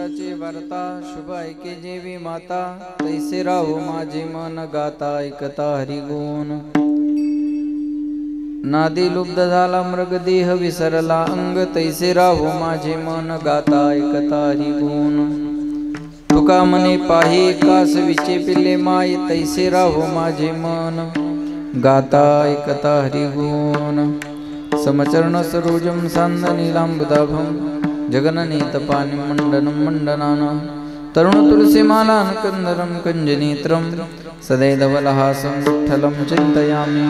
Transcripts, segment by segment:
पुत्राची वार्ता शुभ ऐके जेवी माता, तैसे राहो माझे मन गाता ऐकता हरिगुण. नादी लुब्ध झाला मृगदेह विसरला अंग, तैसे राहो माझे मन गाता ऐकता हरिगुण. तुका मने पाही कास विचे पिले माय, तैसे राहो माझे मन गाता ऐकता हरिगुण. समचरण सरोजम सांद नीलांबुदाभं, जगननीतपानि मंडनं मंडनानं. तरुण तुलसीमालां कंदरं कंजनेत्रं, सदैवलहासं विठ्ठलं चिन्तयामि.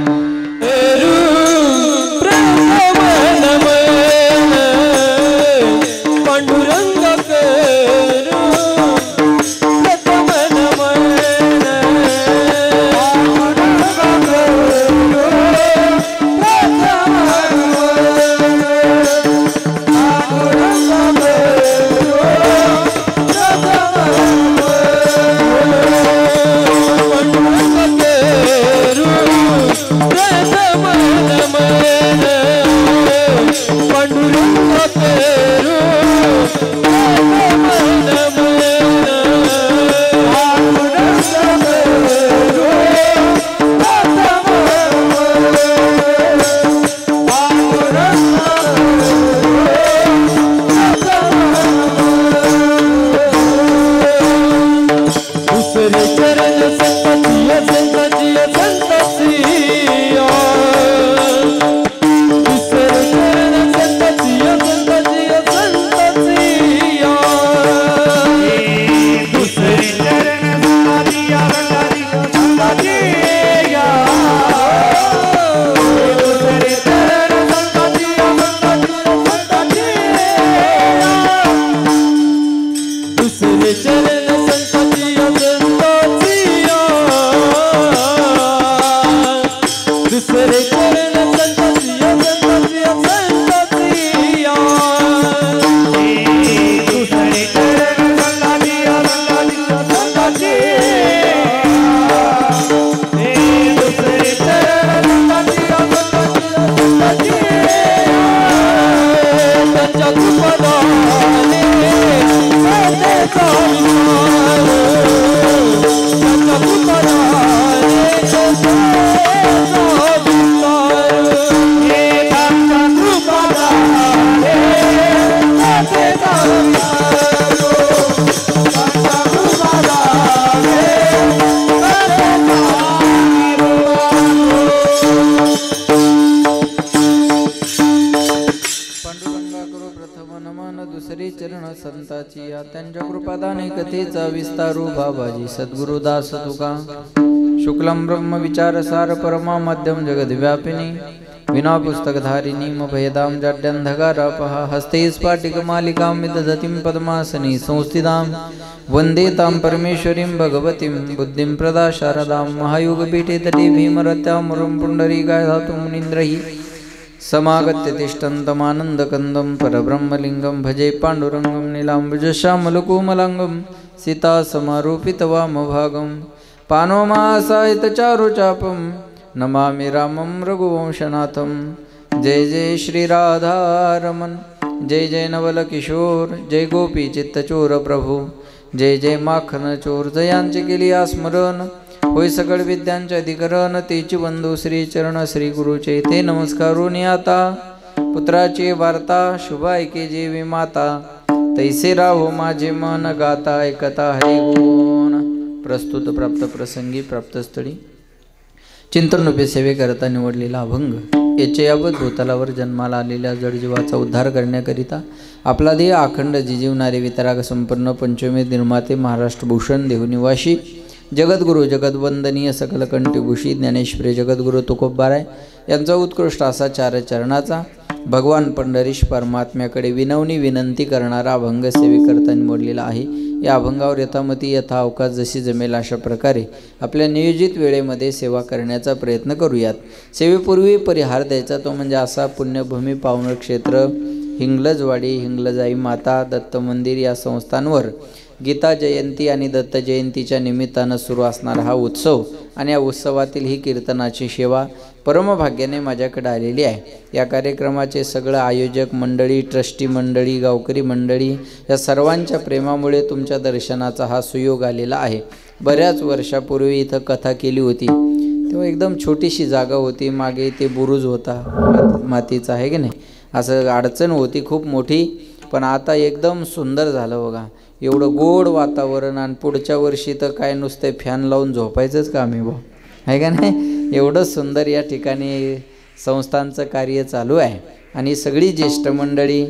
त्यांच्या कृपादाने कथेचा विस्तारू भावाजी सद्गुरुदास तुका. शुक्लम ब्रह्म विचारसार परमा मध्यम जगद्व्यापिनी, विना पुस्तकधारिणी भेदाम जाड्यंधकारापहा. हस्ते स्फाटिक मालिकां विदधतीं पद्मासनी संस्थितां, वंदे तां परमेश्वरीं भगवतीं बुद्धिं प्रदा शारदां. महायुगपीठे तटे भीमरत्यां मुरं पुण्डरीकाय धातुं मुनीन्द्रैः समागत्य तिष्ठन्तमानन्दकन्दं परब्रह्मलिङ्गं. भजे पाण्डुरङ्गं नीलाम्बुजश्यामलकोमलाङ्गं, सीतासमारोपितवामभागं. पानोमासायितचारुचापं नमामि रामं रघुवंशनाथं. जय जय श्रीराधारमण, जय जय नवलकिशोर, जय गोपीचित्तचोर प्रभू, जय जय माखनचोर. जयांचे केली स्मरण, होय सकळ विद्यांचे अधिकरण. तेची बंधू श्री चरण श्री गुरुचे, ते नमस्कारून आता. पुत्राची वार्ता शुभ ऐके जेवी माता, तैसे राहो माझे मन गाता ऐकता हरिगुण. प्रस्तुत प्राप्त प्रसंगी प्राप्तस्थळी चिंतनरूपी सेवेकरता निवडलेला अभंग. याचे यावत भूतलावर जन्माला आलेल्या जडजीवाचा उद्धार करण्याकरिता आपला देह अखंड जिजीवणारे वितराग संपन्न पंचमे निर्माते महाराष्ट्र भूषण देहनिवासी जगद्गुरु जगद्वंदनीय सकल कंठभूषी ज्ञानेश्वरी जगद्गुरु तुकोबाराय यांचा उत्कृष्ट असा चारचरणाचा भगवान पंढरीश परमात्म्याकडे विनवणी विनंती करणारा अभंग सेवेकरता निवडलेला आहे. या अभंगावर यथामती यथा अवकाश जशी जमेल अशा प्रकारे आपल्या नियोजित वेळेमध्ये सेवा करण्याचा प्रयत्न करूयात. सेवेपूर्वी परिहार द्यायचा तो म्हणजे असा पुण्यभूमी पावन क्षेत्र हिंगलजवाडी, हिंगलजाई माता, दत्त मंदिर या संस्थांवर गीता जयंती आणि दत्त जयंतीच्या निमित्तानं सुरू असणारा हा उत्सव आणि या उत्सवातील ही कीर्तनाची सेवा परमभाग्याने माझ्याकडे आलेली आहे. या कार्यक्रमाचे सगळं आयोजक मंडळी, ट्रस्टी मंडळी, गावकरी मंडळी या सर्वांच्या प्रेमामुळे तुमच्या दर्शनाचा हा सुयोग आलेला आहे. बऱ्याच वर्षापूर्वी इथं कथा केली होती तेव्हा एकदम छोटीशी जागा होती, मागे ते बुरुज होता मातीचा, आहे की नाही, असं अडचण होती खूप मोठी. पण आता एकदम सुंदर झालं बघा, एवढं गोड वातावरण. आणि पुढच्या वर्षी तर काय नुसते फॅन लावून झोपायचंच काम आहे भाऊ, आहे का नाही. एवढं सुंदर या ठिकाणी संस्थांचं कार्य चालू आहे. आणि सगळी ज्येष्ठ मंडळी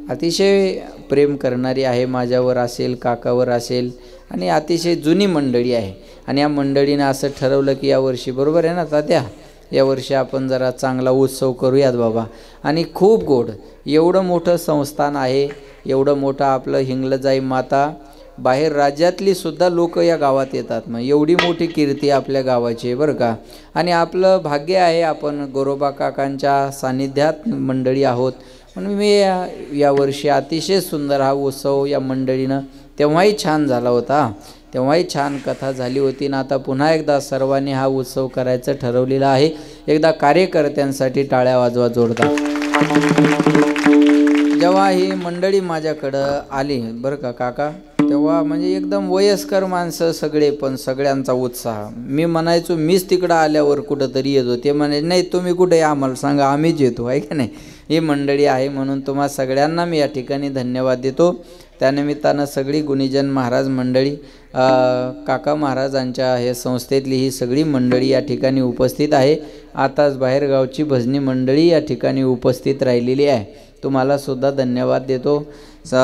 अतिशय प्रेम करणारी आहे, माझ्यावर असेल, काकावर असेल, आणि अतिशय जुनी मंडळी आहे. आणि या मंडळीनं असं ठरवलं की यावर्षी, बरोबर आहे ना तात्या, यावर्षी आपण जरा चांगला उत्सव करूयात बाबा. आणि खूप गोड, एवढं मोठं संस्थान आहे, एवढं मोठं आपलं हिंगलजाई माता, बाहेर राज्यातली सुद्धा लोक या गावात येतात. मग एवढी मोठी कीर्ती आपल्या गावाची आहे बरं का. आणि आपलं भाग्य आहे, आपण गोरोबा काकांच्या सानिध्यात मंडळी आहोत. म्हणून मी यावर्षी अतिशय सुंदर हा उत्सव या मंडळीनं, तेव्हाही छान झाला होता, तेव्हाही छान कथा झाली होती ना. आता पुन्हा एकदा सर्वांनी हा उत्सव करायचं ठरवलेला आहे. एकदा कार्यकर्त्यांसाठी टाळ्या वाजवा जोरदार. जेव्हा ही मंडळी माझ्याकडं आली बरं का काका, तेव्हा म्हणजे एकदम वयस्कर माणसं सगळे, पण सगळ्यांचा उत्साह. मी म्हणायचो मीच तिकडं आल्यावर कुठंतरी येतो, ते म्हणायचे नाही तुम्ही कुठे आम्हाला सांगा, आम्हीच येतो, आहे का नाही. ही मंडळी आहे म्हणून तुम्हा सगळ्यांना मी या ठिकाणी धन्यवाद देतो. त्यानिमित्तानं सगळी गुणीजन महाराज मंडळी, काका महाराजांच्या हे संस्थेतली ही सगळी मंडळी या ठिकाणी उपस्थित आहे. आताच बाहेरगावची भजनी मंडळी या ठिकाणी उपस्थित राहिलेली आहे. तुम्हाला सुद्धा धन्यवाद देतो.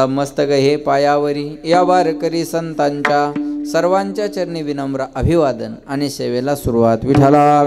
मस्तक हे पायावरी या वारकरी संतांच्या सर्वांच्या चरणी विनम्र अभिवादन आणि सेवेला सुरुवात. विठ्ठला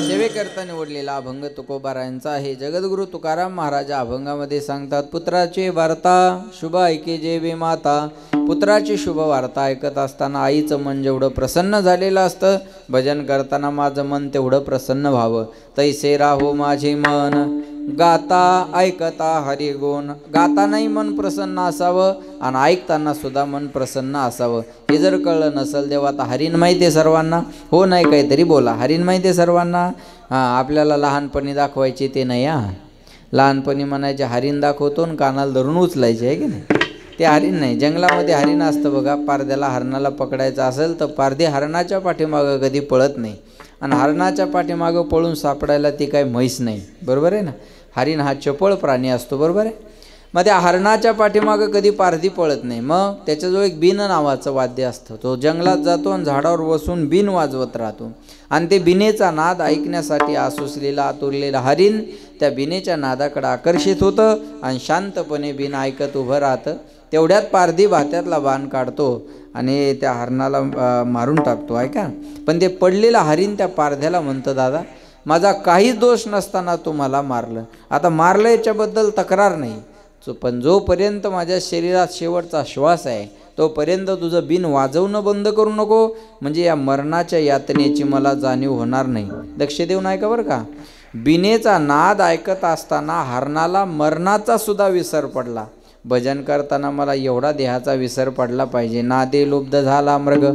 सेवेकरता निवडलेला अभंग तुकोबारायांचा आहे. जगद्गुरु तुकाराम महाराज अभंगामध्ये सांगतात, पुत्राची वार्ता शुभ ऐके जेवे माता. पुत्राची शुभ वार्ता ऐकत असताना आईचं मन जेवढं प्रसन्न झालेलं असतं, भजन करताना माझं मन तेवढं प्रसन्न व्हावं. तैसे राहो माझे मन गाता ऐकता हरिगुण. गातानाही मन प्रसन्न असावं आणि ऐकताना सुद्धा मन प्रसन्न असावं. हे जर कळलं नसेल देवा तर हरीण माहिती आहे सर्वांना, हो नाही काहीतरी बोला. हरीण माहिती आहे सर्वांना. हां, आपल्याला लहानपणी दाखवायचे ते नाही. लहानपणी म्हणायचे हरीण दाखवतो आणि कानाला धरून उचलायचे, आहे की नाही. ते हरीण नाही, जंगलामध्ये हरीण असतं बघा. पारद्याला हरणाला पकडायचं असेल तर पारदे हरणाच्या पाठीमागं कधी पळत नाही, आणि हरणाच्या पाठीमागं पळून सापडायला ती काय म्हैस नाही, बरोबर आहे ना. हरीण हा चपळ प्राणी असतो, बरोबर आहे. मग त्या हरणाच्या पाठीमागं कधी पारधी पळत नाही. मग त्याच्याजवळ एक बिन नावाचं वाद्य असतं. तो जंगलात जातो आणि झाडावर बसून बिन वाजवत राहतो. आणि ते बिनेचा नाद ऐकण्यासाठी आसुसलेला आतुरलेला हरीण त्या बिनेच्या नादाकडे आकर्षित होतं आणि शांतपणे बिन ऐकत उभं राहतं. तेवढ्यात पारधी भात्यातला बाण काढतो आणि त्या हरणाला मारून टाकतो, ऐका. पण ते पडलेलं हरीण त्या पारध्याला म्हणतं, दादा माझा काहीच दोष नसताना तू मला मारलं. आता मारलं याच्याबद्दल तक्रार नाही, पण जोपर्यंत माझ्या शरीरात शेवटचा श्वास आहे तोपर्यंत तुझं बिन वाजवणं बंद करू नको, म्हणजे या मरणाच्या यातनेची मला जाणीव होणार नाही. लक्ष देऊन ऐका बरं का. बिनेचा नाद ऐकत असताना हरणाला मरणाचा सुद्धा विसर पडला. भजन करताना मला एवढा देहाचा विसर पडला पाहिजे. नादे लुब्ध झाला मृग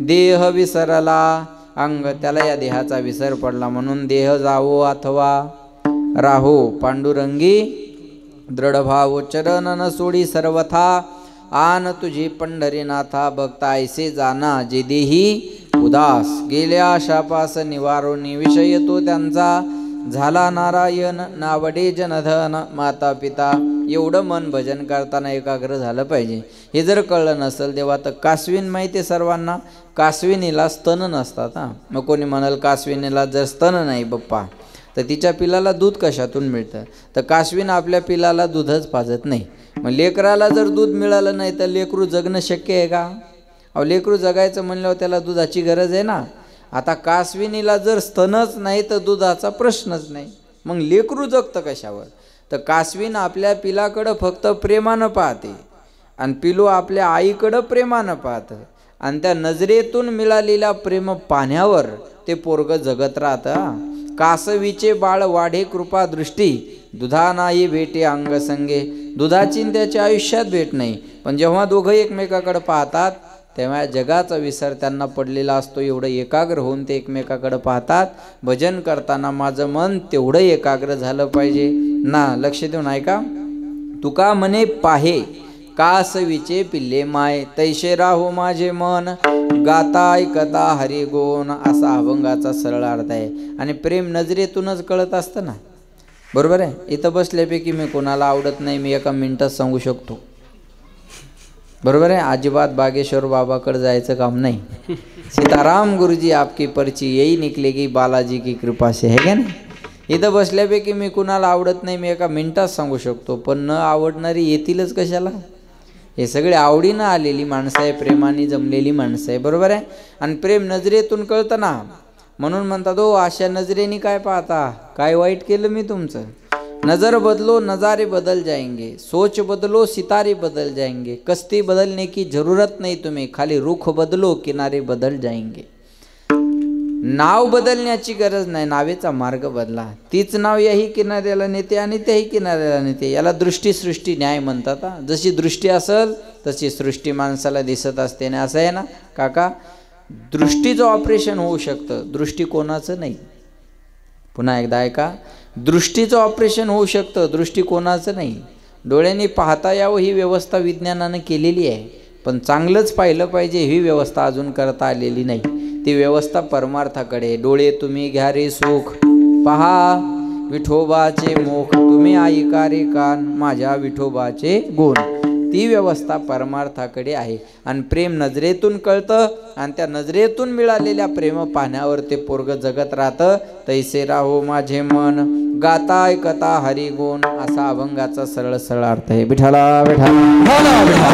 देह विसरला अंग, त्याला या देहाचा विसर पडला. म्हणून देह जावो अथवा राहो पांडुरंगी दृढ भाव चरण न सोडी सर्वथा. आन तुझी पंढरीनाथा भक्ता ऐसे जाना जे देही उदास. गेल्या शापास निवारोनी विषय तो त्यांचा झाला नारायण. नावडे जनधन माता पिता. एवढं मन भजन करताना एकाग्र झालं पाहिजे. हे जर कळलं नसेल तेव्हा तर कासवीन माहिती आहे सर्वांना. कासविनीला स्तन नसतात. मग कोणी म्हणाल कासविनीला जर स्तन नाही बप्पा तर तिच्या पिलाला दूध कशातून मिळतं. तर कासवीन आपल्या पिलाला दूधच पाजत नाही. मग लेकराला जर दूध मिळालं नाही तर लेकरू जगणं शक्य आहे का. अहो लेकरू जगायचं म्हणल्यावर त्याला दुधाची गरज आहे ना. आता कासविनीला जर स्तनच नाही तर दुधाचा प्रश्नच नाही. मग लेकरू जगतं कशावर. तर कासवीन आपल्या पिलाकडं फक्त प्रेमानं पाहते आणि पिलू आपल्या आईकडं प्रेमानं पाहतं. आणि त्या नजरेतून मिळालेल्या प्रेम पाण्यावर ते पोरग जगत राहतं. कासवीचे बाळ वाढे कृपा दृष्टी, दुधा नाही भेटे अंग संगे. दुधाची त्याच्या आयुष्यात भेट नाही, पण जेव्हा दोघं एकमेकाकडे पाहतात तेव्हा जगाचा विसर त्यांना पडलेला असतो. एवढं एकाग्र होऊन ते एकमेकाकडे पाहतात. भजन करताना माझं मन तेवढं एकाग्र झालं पाहिजे ना. लक्ष देऊन ऐका. तुका म्हणे पाहे कासवीचे पिल्ले माय, तैसे राहो माझे मन, गाता ऐकता हरी गुण. असा अभंगाचा सरळ अर्थ आहे. आणि प्रेम नजरेतूनच कळत असतं ना, बरोबर आहे. इथं बसल्यापैकी मी कोणाला आवडत नाही मी एका मिनिटात सांगू शकतो, बरोबर आहे. अजिबात बागेश्वर बाबाकडे जायचं काम नाही. सीताराम गुरुजी आपकी पर्ची यही निकलेगी बालाजी की कृपा से, है का नाही. इथं बसल्यापैकी मी कुणाला आवडत नाही मी एका मिनिटात सांगू शकतो. पण न आवडणारी येतीलच कशाला. हे सगळे आवडीनं आलेली माणसं आहे, प्रेमाने जमलेली माणसं आहे, बरोबर आहे. आणि प्रेम नजरेतून कळतं ना. म्हणून म्हणतात हो अशा नजरेने काय पाहता, काय वाईट केलं मी तुमचं. नजर बदलो नज़ारे बदल जाएंगे, सोच बदलो सितारे बदल जाएंगे. कश्ती बदलने की जरूरत नहीं तुम्हें, खाली रुख बदलो किनारे बदल जाएंगे. नाव बदलण्याची गरज नाही, नावेचा मार्ग बदला. तीच नाव याही किनाऱ्याला नेते आणि त्याही किनाऱ्याला नेते. याला दृष्टी सृष्टी न्याय म्हणतात. जशी दृष्टी असेल तशी सृष्टी माणसाला दिसत असते. ना असं आहे ना काका, दृष्टीचं ऑपरेशन होऊ शकतं, दृष्टिकोनाचं नाही. पुन्हा एकदा ऐका, दृष्टीचं ऑपरेशन होऊ शकतं, दृष्टिकोनाचं नाही. डोळ्यांनी पाहता यावं ही व्यवस्था विज्ञानानं केलेली आहे, पण चांगलंच पाहिलं पाहिजे ही व्यवस्था अजून करता आलेली नाही. ती व्यवस्था परमार्थाकडे. डोळे तुम्ही घ्या रे सुख, पहा विठोबाचे मुख, तुम्ही ऐका रे कान माझ्या विठोबाचे गुण. ती व्यवस्था परमार्थाकडे आहे. आणि प्रेम नजरेतून कळतं आणि त्या नजरेतून मिळालेल्या प्रेम पाहण्यावर ते पोरग जगत राहतं. तैसे राहो माझे मन, गाता ऐकता हरी गुण. असा अभंगाचा सरळ सरळ अर्थ आहे. विठ्ठला विठ्ठला.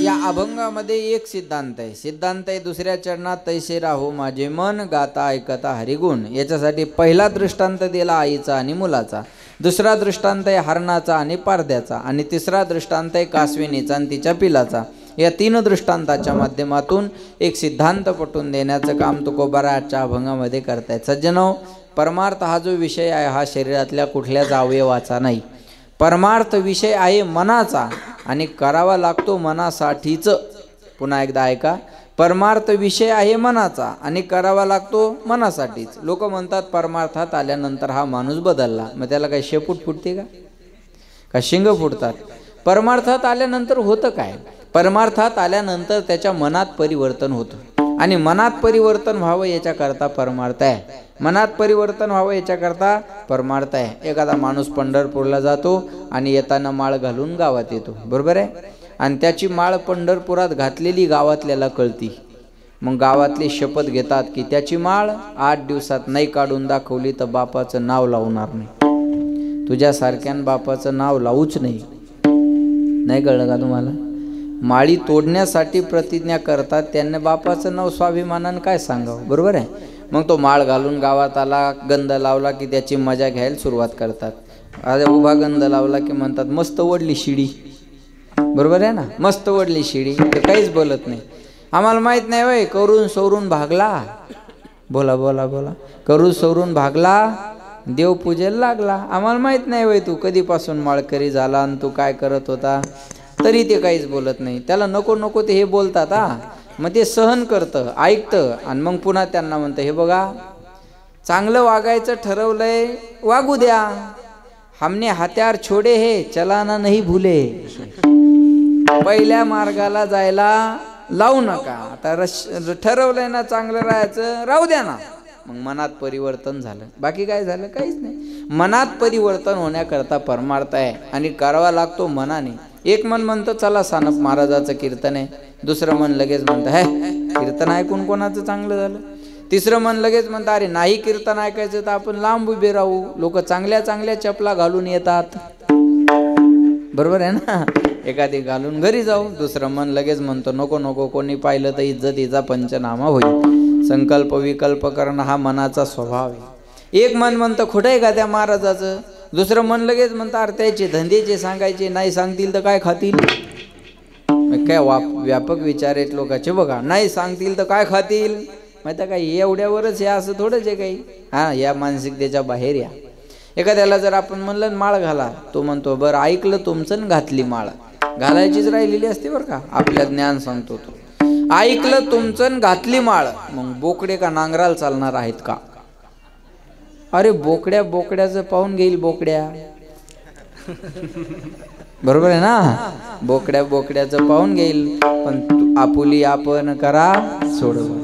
या अभंगामध्ये एक सिद्धांत आहे. सिद्धांत आहे दुसऱ्या चरणात तैसे राहो माझे मन, गाता ऐकता हरिगुण. याच्यासाठी पहिला दृष्टांत दिला आईचा आणि मुलाचा, दुसरा दृष्टांत आहे हरणाचा आणि पारध्याचा, आणि तिसरा दृष्टांत आहे कासविनीचा आणि तिच्या पिलाचा. या तीन दृष्टांताच्या माध्यमातून एक सिद्धांत पटवून देण्याचं काम तुकोबाराच्या अभंगामध्ये करतायत. सज्जनो, परमार्थ हा जो विषय आहे हा शरीरातल्या कुठल्याच अवयवाचा नाही. परमार्थ विषय आहे मनाचा आणि करावा लागतो मनासाठीच. पुन्हा एकदा ऐका, परमार्थ विषय आहे मनाचा आणि करावा लागतो मनासाठीच. लोक म्हणतात परमार्थात आल्यानंतर हा माणूस बदलला, मग त्याला काही शेपूट फुटते का शिंग फुटतात. परमार्थात आल्यानंतर होतं काय, परमार्थात आल्यानंतर त्याच्या मनात परिवर्तन होतं आणि मनात परिवर्तन व्हावं याच्याकरता परमार्थ आहे. मनात परिवर्तन व्हावं याच्याकरता परमार्थ आहे. एखादा माणूस पंढरपूरला जातो आणि येताना माळ घालून गावात येतो, बरोबर आहे. आणि त्याची माळ पंढरपुरात घातलेली गावातल्याला कळती. मग गावातले शपथ घेतात की त्याची माळ 8 दिवसात नाही काढून दाखवली तर बापाचं नाव लावणार नाही. तुझ्यासारख्यान बापाचं नाव लावूच नाही. नाही कळलं का तुम्हाला. माळी तोडण्यासाठी प्रतिज्ञा करतात, त्यांना बापाचं नाव स्वाभिमानानं काय सांगावं, बरोबर आहे. मग तो माळ घालून गावात आला, गंध लावला की त्याची मजा घ्यायला सुरुवात करतात. अरे उभा गंध लावला की म्हणतात मस्त ओढली शिडी, बरोबर आहे ना, मस्त ओढली शिडी. ते काहीच बोलत नाही. आम्हाला माहीत नाही वय, करून सवरून भागला, बोला बोला बोला, करून सवरून भागला, देव पूजेला लागला. आम्हाला माहीत नाही वय तू कधीपासून माळकरी झाला आणि तू काय करत होता. तरी ते काहीच बोलत नाही. त्याला नको नको ते हे बोलतात. मग ते सहन करतं, ऐकतं आणि मग पुन्हा त्यांना म्हणतं हे बघा चांगलं वागायचं ठरवलंय, वागू द्या. हमने हत्यार छोडे हे चलाना नाही भूले. पहिल्या मार्गाला जायला लावू नका. आता ठरवलंय ना चांगलं राहायचं, राहू द्या ना. मग मनात परिवर्तन झालं, बाकी काय झालं, काहीच नाही. मनात परिवर्तन होण्याकरता परमार्थ आहे आणि करावा लागतो मनाने. एक मन म्हणतं चला सानप महाराजाचं कीर्तन आहे, दुसरं मन लगेच म्हणतं हे कीर्तन ऐकून कोणाचं चांगलं झालं. तिसरं मन लगेच म्हणतं अरे नाही कीर्तन ऐकायचं तर आपण लांब उभे राहू. लोक चांगल्या चांगल्या चपला घालून येतात, बरोबर आहे ना. एखादी घालून घरी जाऊ. दुसरं मन लगेच म्हणतो नको नको, कोणी पाहिलं तर इज्जतीचा पंचनामा होईल. संकल्प विकल्प करणं हा मनाचा स्वभाव आहे. एक मन म्हणतं खोटं आहे का त्या महाराजाचं, दुसरं मन लगेच म्हणतं अरे त्याचे धंदेचे सांगायचे, नाही सांगतील तर काय खातील. काय व्यापक विचार आहेत लोकांचे बघा. नाही सांगतील तर काय खातील माहिती काय, एवढ्यावरच या असं थोडंच आहे काही. हां, या मानसिकतेच्या बाहेर या. एखाद्याला जर आपण म्हणलं माळ घाला, तो म्हणतो बरं ऐकलं तुमचं घातली माळ. घालायचीच राहिलेली असते बरं का, आपल्या ज्ञान सांगतो तो. ऐकलं तुमचं घातली माळ. मग बोकडे का नांगराला चालणार आहेत का? अरे बोकड्याचं पाहून घेईल बोकड्या. बरोबर आहे ना, बोकड्याचं पाहून घेईल. पण आपुली आपण करा सोडवा.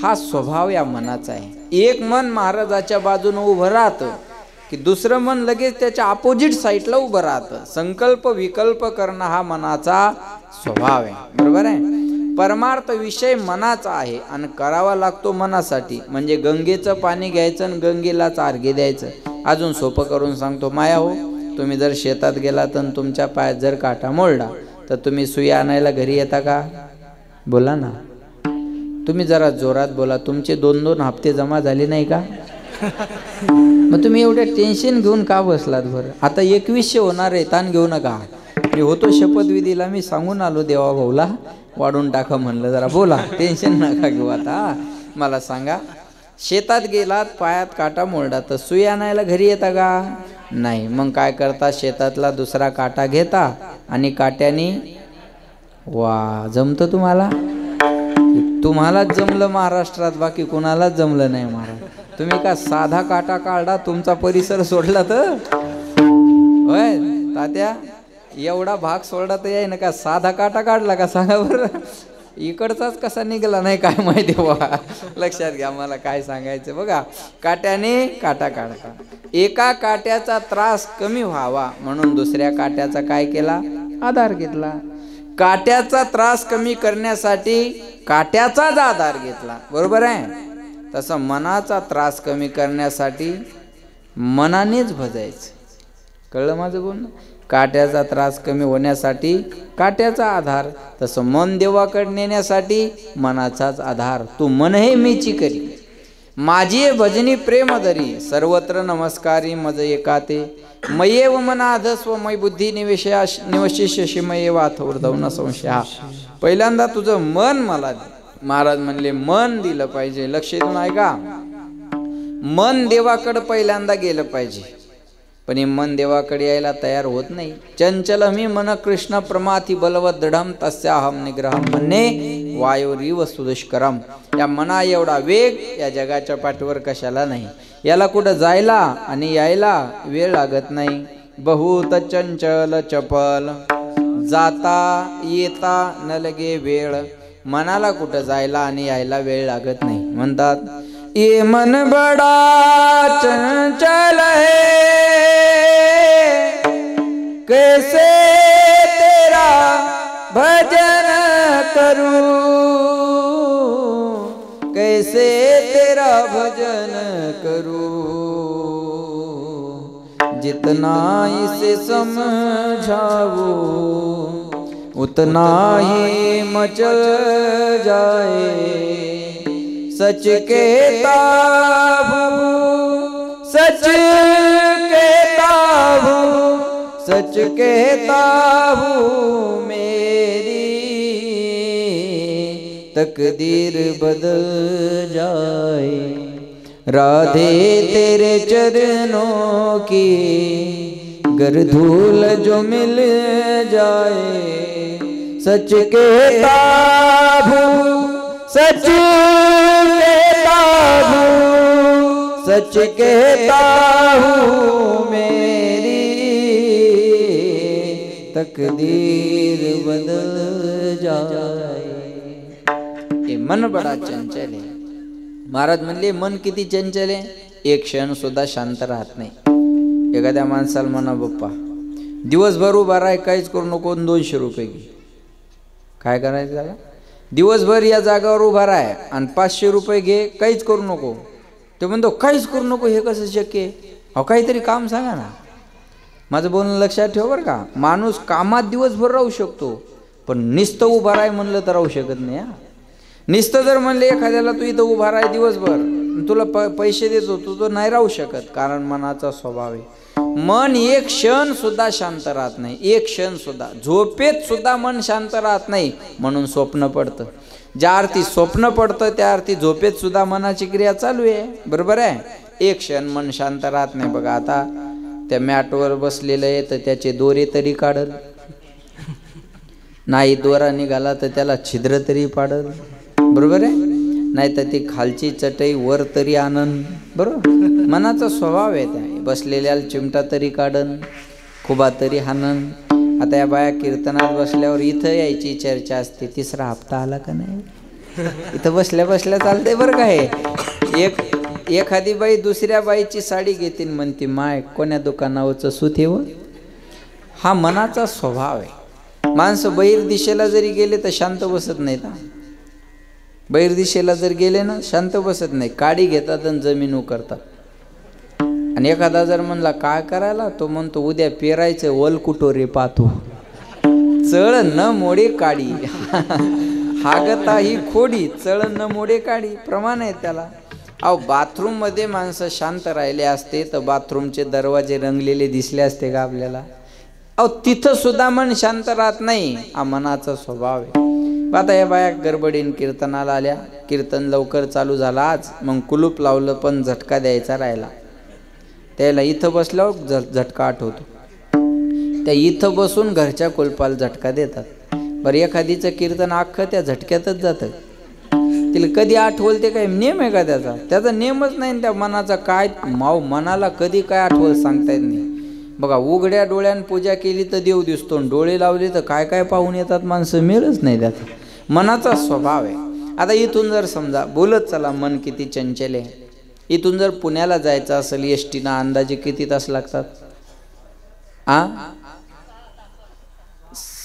हा स्वभाव या मनाचा आहे. एक मन महाराजाच्या बाजूने उभं राहतं की दुसरं मन लगेच त्याच्या अपोजिट साईडला उभं राहतं. संकल्प विकल्प करणं हा मनाचा स्वभाव आहे. बरोबर आहे. परमार्थ विषय मनाचा आहे आणि करावा लागतो मनासाठी. म्हणजे गंगेचं पाणी घ्यायचं आणि गंगेलाच अर्घ्य द्यायचं. अजून सोपं करून सांगतो, माया हो, तुम्ही जर शेतात गेला तर तुमच्या पायात जर काटा मोडला तर तुम्ही सुई आणायला घरी येता का? बोला ना. तुम्ही जरा जोरात बोला. तुमचे 2-2 हप्ते जमा झाले नाही का? मग तुम्ही एवढं टेन्शन घेऊन का बसलात बरं? आता 2100 होणार आहे, ताण घेऊ नका. मी होतो शपथविधीला, मी सांगून आलो देवा भाऊला वाढून टाका म्हणलं, जरा बोला, टेन्शन नका घेऊ. आता मला सांगा, शेतात गेलात, पायात काटा मोडला तर सुई आणायला घरी येता का? नाही. मग काय करता? शेतातला दुसरा काटा घेता आणि काट्याने वा जमतं तुम्हाला. तुम्हालाच जमलं महाराष्ट्रात, बाकी कोणालाच जमलं नाही महाराज. तुम्ही का साधा काटा काढला, तुमचा परिसर सोडला तर होय तात्या, एवढा भाग सोडला तर याय ना का साधा काटा काढला का सांगा बरं. इकडचाच कसा निघाला नाही काय माहिती बघा. लक्षात घ्या मला काय सांगायचं बघा. काट्याने काटा काढता. एका काट्याचा त्रास कमी व्हावा म्हणून दुसऱ्या काट्याचा काय केला? आधार घेतला. काट्याचा त्रास कमी करण्यासाठी काट्याचाच आधार घेतला. बरोबर आहे. तसं मनाचा त्रास कमी करण्यासाठी मनानेच भजायचं. कळलं माझं बोलणं? काट्याचा त्रास कमी होण्यासाठी काट्याचा आधार, तसं मन देवाकडे नेण्यासाठी मनाचाच आधार. तू मन हे मीची करी, माझी भजनी प्रेम धरी, सर्वत्र नमस्कारी मज एकाते, मयेव मनाधस्व मय बुद्धी निवशिष्यशी मयेव अथोर्धव न संशय. पहिल्यांदा तुझं मन मला दे. महाराज म्हणले मन दिलं पाहिजे. लक्ष देऊन ऐका, मन देवाकडे पहिल्यांदा गेलं पाहिजे. पण हे मन देवाकडे यायला तयार होत नाही. चंचल मी मन कृष्ण प्रमाथी बलवत दृढम तस्याहम निग्रहम म्हणणे वायुरीव सुदुष्करम. या मना एवढा वेग या जगाच्या पाठीवर कशाला नाही. याला कुठं जायला आणि यायला वेळ लागत नाही. बहुत चंचल चपल जाता येता न लगे वेळ. मनाला कुठं जायला आणि यायला वेळ लागत नाही. म्हणतात ये मन बड़ा चंचल है, कैसे तेरा भजन करूं, कैसे तेरा भजन करूं, जितना इसे समझाऊं उतना ही मचल जाए। सच कहता हूँ, सच कहता हूँ, सच कहता हूँ, मेरी तकदीर बदल जाए। राधे तेरे चरणों की गर धूल जो मिल जाए। सच कहता हूँ, सच कहता हूँ, सच कहता हूँ, मेरी तकदीर बदल जाए। ये मन बड़ा चंचल है। महाराज म्हणले मन किती चंचल आहे, एक क्षण सुद्धा शांत राहत नाही। एखाद्या माणसाला म्हणा बाप्पा दिवसभर उभा राह, काहीच करू नको, 200 रुपये घे। काय करायचं त्याला? दिवसभर या जागावर उभा राह आणि 500 रुपये घे, काहीच करू नको। ते म्हणतो काहीच करू नको, हे कसं शक्य आहे? अहो काहीतरी काम सांगा ना। माझं बोलणं लक्षात ठेव बरं का। माणूस कामात दिवसभर राहू शकतो, पण नुसतं उभा राह म्हणलं तर राहू शकत नाही। नुसतं जर म्हणले एखाद्याला तू इथं उभा राह दिवसभर, तुला पैसे देतो, तू नाही राहू शकत, कारण मनाचा स्वभाव आहे. मन एक क्षण सुद्धा शांत राहत नाही, एक क्षण सुद्धा. झोपेत सुद्धा मन शांत राहत नाही, म्हणून स्वप्न पडतं. ज्या अर्थी स्वप्न पडतं त्या अर्थी झोपेत सुद्धा मनाची क्रिया चालू आहे. बरोबर आहे. एक क्षण मन शांत राहत नाही. बघा आता त्या मॅटवर बसलेलं आहे तर त्याचे दोरे तरी काढल, नाही दोरा निघाला तर त्याला छिद्र तरी पाडल. बरोबर आहे. नाही तर ती खालची चटई वर तरी आणन. बरोबर. मनाचा स्वभाव आहे. त्या बसलेल्याला चिमटा तरी काढन, खुबा तरी हाणन. आता या बाया कीर्तनात बसल्यावर इथं यायची चर्चा असते, तिसरा हप्ता आला का नाही. इथं बसल्या बसल्या चालते बरं का. हे एखादी बाई दुसऱ्या बाईची साडी घेते म्हणते, माय कोण्या दुकानावरचं सूत हे. हा मनाचा स्वभाव आहे. माणसं बहिर दिशेला जरी गेले तर शांत बसत नाहीत. बहिर दिशेला जर गेले ना शांत बसत नाही, काडी घेतात आणि जमीन उकरतात. आणि एखादा जर म्हणला काय करायला, तो म्हणतो उद्या पेरायचं, वल कुटोरे पाहतो, चळ न मोडे काडी. हागता ही खोडी, चळ न मोडे काडी, प्रमाण आहे त्याला. अहो बाथरूम मध्ये माणसं शांत राहिले असते तर बाथरूमचे दरवाजे रंगलेले दिसले असते का आपल्याला. अहो तिथं सुद्धा मन शांत राहत नाही. हा मनाचा स्वभाव आहे. आता या बाया गडबडीन कीर्तनाला आल्या, कीर्तन लवकर चालू झाला आज, मग कुलूप लावलं पण झटका द्यायचा राहिला. त्याला इथं बसल्यावर झटका आठवतो, त्या इथं बसून घरच्या कुलपाला झटका देतात. बरं एखादीचं कीर्तन अख्खं त्या झटक्यातच जातं. तिला कधी आठवल ते काय नेम आहे का त्याचा? त्याचा नेमच नाही. त्या मनाचा काय मनाला कधी काय आठवल सांगता येत नाही. बघा उघड्या डोळ्यानं पूजा केली तर देव दिसतो, डोळे लावले तर काय काय पाहून येतात माणसं, मिळच नाही त्याचा. मनाचा स्वभाव आहे. आता इथून जर समजा बोलत चला, मन किती चंचल आहे. इथून जर पुण्याला जायचं असेल एसटीनं, अंदाजे किती तास लागतात?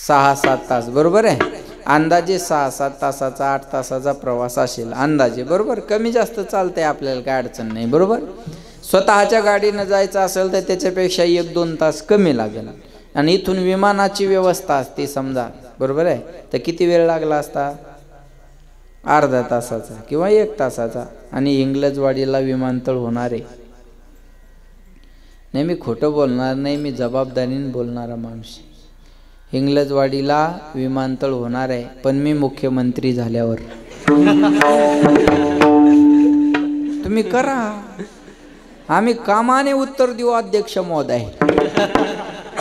6-7 तास. बरोबर आहे. अंदाजे 6-7 तासाचा 8 तासाचा प्रवास असेल अंदाजे. बरोबर. कमी जास्त चालतंय, आपल्याला काय अडचण नाही. बरोबर. स्वतःच्या गाडीनं जायचं असेल तर त्याच्यापेक्षा 1-2 तास कमी लागेल. आणि इथून विमानाची व्यवस्था असते समजा. बरोबर आहे. तर किती वेळ लागला असता? अर्धा तासाचा किंवा 1 तासाचा. आणि इंग्लजवाडीला विमानतळ होणार आहे. नाही मी खोटं बोलणार नाही, मी जबाबदारीने बोलणारा माणूस. इंग्लजवाडीला विमानतळ होणार आहे, पण मी मुख्यमंत्री झाल्यावर. तुम्ही करा, आम्ही कामाने उत्तर देऊ अध्यक्ष महोदय.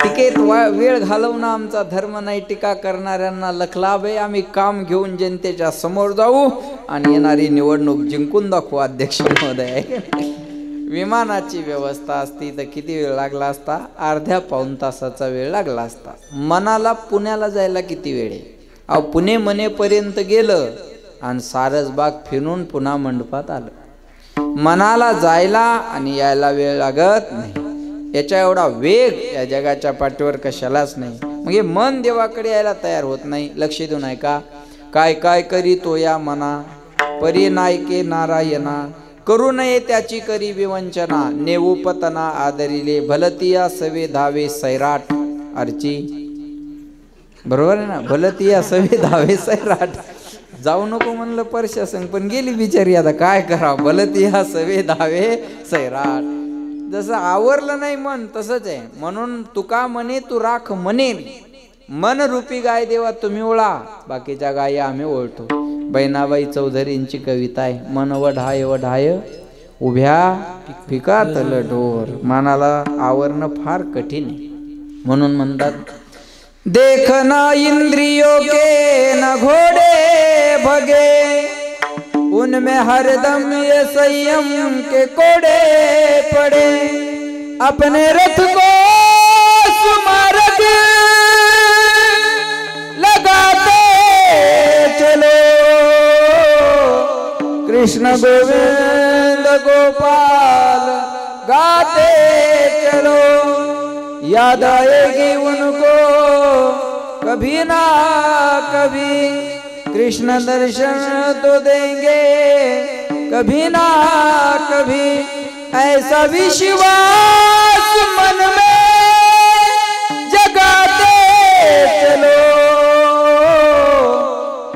टीकेत वेळ घालवणं आमचा धर्म नाही, टीका करणाऱ्यांना लखलाभ आहे. आम्ही काम घेऊन जनतेच्या समोर जाऊ आणि येणारी निवडणूक जिंकून दाखवू अध्यक्ष महोदय. विमानाची व्यवस्था असती तर किती वेळ लागला असता? अर्ध्या-पाऊण तासाचा वेळ लागला असता. मनाला पुण्याला जायला किती वेळ आहे? अहो पुणे मनेपर्यंत गेलं आणि सारसबाग फिरून पुन्हा मंडपात आलं. मनाला जायला आणि यायला वेळ लागत नाही. याच्या एवढा वेग या जगाच्या पाठीवर कशालाच नाही. मग हे मन देवाकडे यायला तयार होत नाही. लक्ष देऊ नये का? काय काय करीतो या मना, परी नायके नारायणा, करू नये त्याची करी विवंचना, नेऊपतना आदरिले, भलतिया सवे धावे सैराट. अर्ची बरोबर आहे ना? भलतिया सवे धावे सैराट. जाऊ नको म्हणलं प्रशासन, पण गेली बिचारी. आता काय करावं? भलतिया सवे धावे सैराट. जसं आवरलं नाही मन तसंच आहे. म्हणून तुका म्हणे तू राख म्हणे, मन रूपी गाय देवा तुम्ही ओळा, बाकीच्या गायी आम्ही ओळतो. बहिणाबाई चौधरींची कविता आहे. मन वढाय वढाय उभ्या पिकातल ढोर. मनाला आवरणं फार कठीण आहे. म्हणून म्हणतात, देखना इंद्रियों के न घोड़े भगे, उनमें हरदम ये संयम के कोड़े पड़े, अपने रथ को सुमार्ग लगाते चलो, कृष्ण गोविंद गोपाल गाते चलो, याद आएगी उनको कभी ना कभी, कृष्ण दर्शन तो देंगे कभी ना कभी, ऐसा विश्वास मन में जगाते चलो,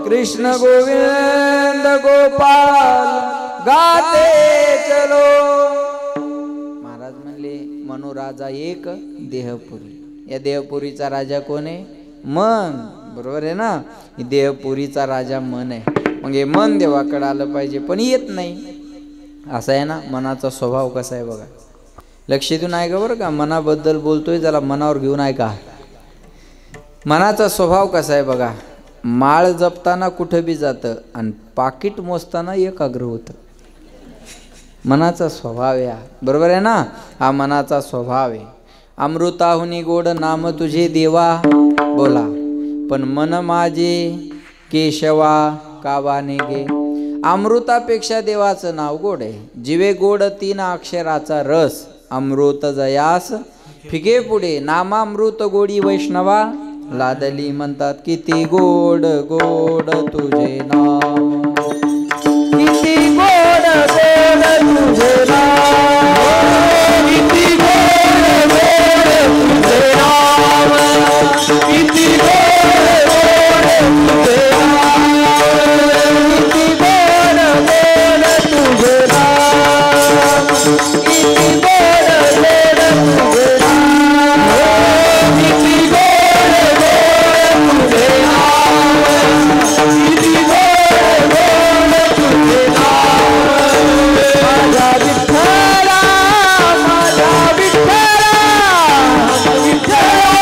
कृष्ण गोविंद गोपाल गाते चलो. महाराज म्हणले मनोराजा एक देहपुरी. या देहपुरीचा राजा कोण आहे? मन. बरोबर आहे ना. देहपुरीचा राजा मन आहे. मग हे मन देवाकडे आलं पाहिजे पण येत नाही. असं आहे ना. मनाचा स्वभाव कसा आहे बघा. लक्ष देऊन ऐका बरं का. मनाबद्दल बोलतोय जरा मनावर घेऊन ऐका. मनाचा स्वभाव कसा आहे बघा. माळ जपताना कुठं बी जातं आणि पाकिट मोजताना एकाग्र होतं. मनाचा स्वभाव आहे. बरोबर आहे ना. हा मनाचा स्वभाव आहे. अमृताहुनी गोड नाम तुझे देवा बोला, पण मन माझे केशवा कावाने गे. अमृतापेक्षा देवाचं नाव गोड आहे. जिवे गोड तीन अक्षराचा रस, अमृत जयास फिके पुढे. नामामृत गोडी वैष्णवा लादली. म्हणतात किती गोड गोड तुझे नाम, किती गोड गोड तुझे नाम, किती गोड गोड तुझे नाम, किती गोड गोड तुझे नाम, किती गोड गोड तुझे नाम, किती गोड गोड तुझे नाम, किती गोड गोड तुझे नाम, किती गोड गोड तुझे नाम. माझा विठ्ठला, माझा विठ्ठला, विठ्ठला,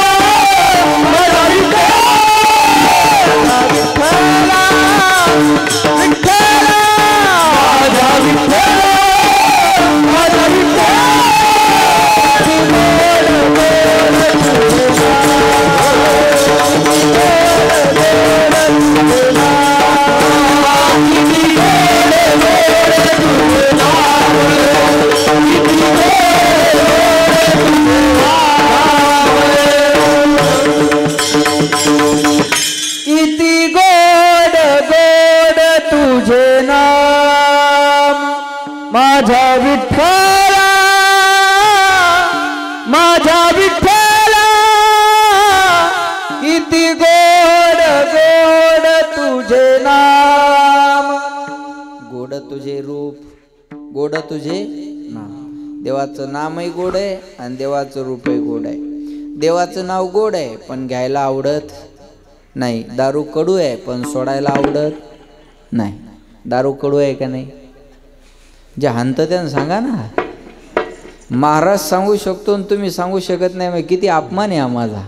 माझा विठ्ठला, विठ्ठला, विठ्ठला, माझा विठ्ठला, माझा विठ्ठला. किती गोड गोड तुझे नाम, माझा विठ्ठला, माझा विठ्ठला, किती गोड गोड तुझे नाम. गोड तुझे रूप, गोड तुझे नाम. देवाचं नामही गोड आहे आणि देवाचं रूपही गोड आहे. देवाचं नाव गोड आहे पण घ्यायला आवडत नाही. दारू कडू आहे पण सोडायला आवडत नाही. दारू कडू आहे का नाही? जे हाणतं त्यानं सांगा ना. महाराज सांगू शकतो आणि तुम्ही सांगू शकत नाही, मग किती अपमान आहे हा माझा.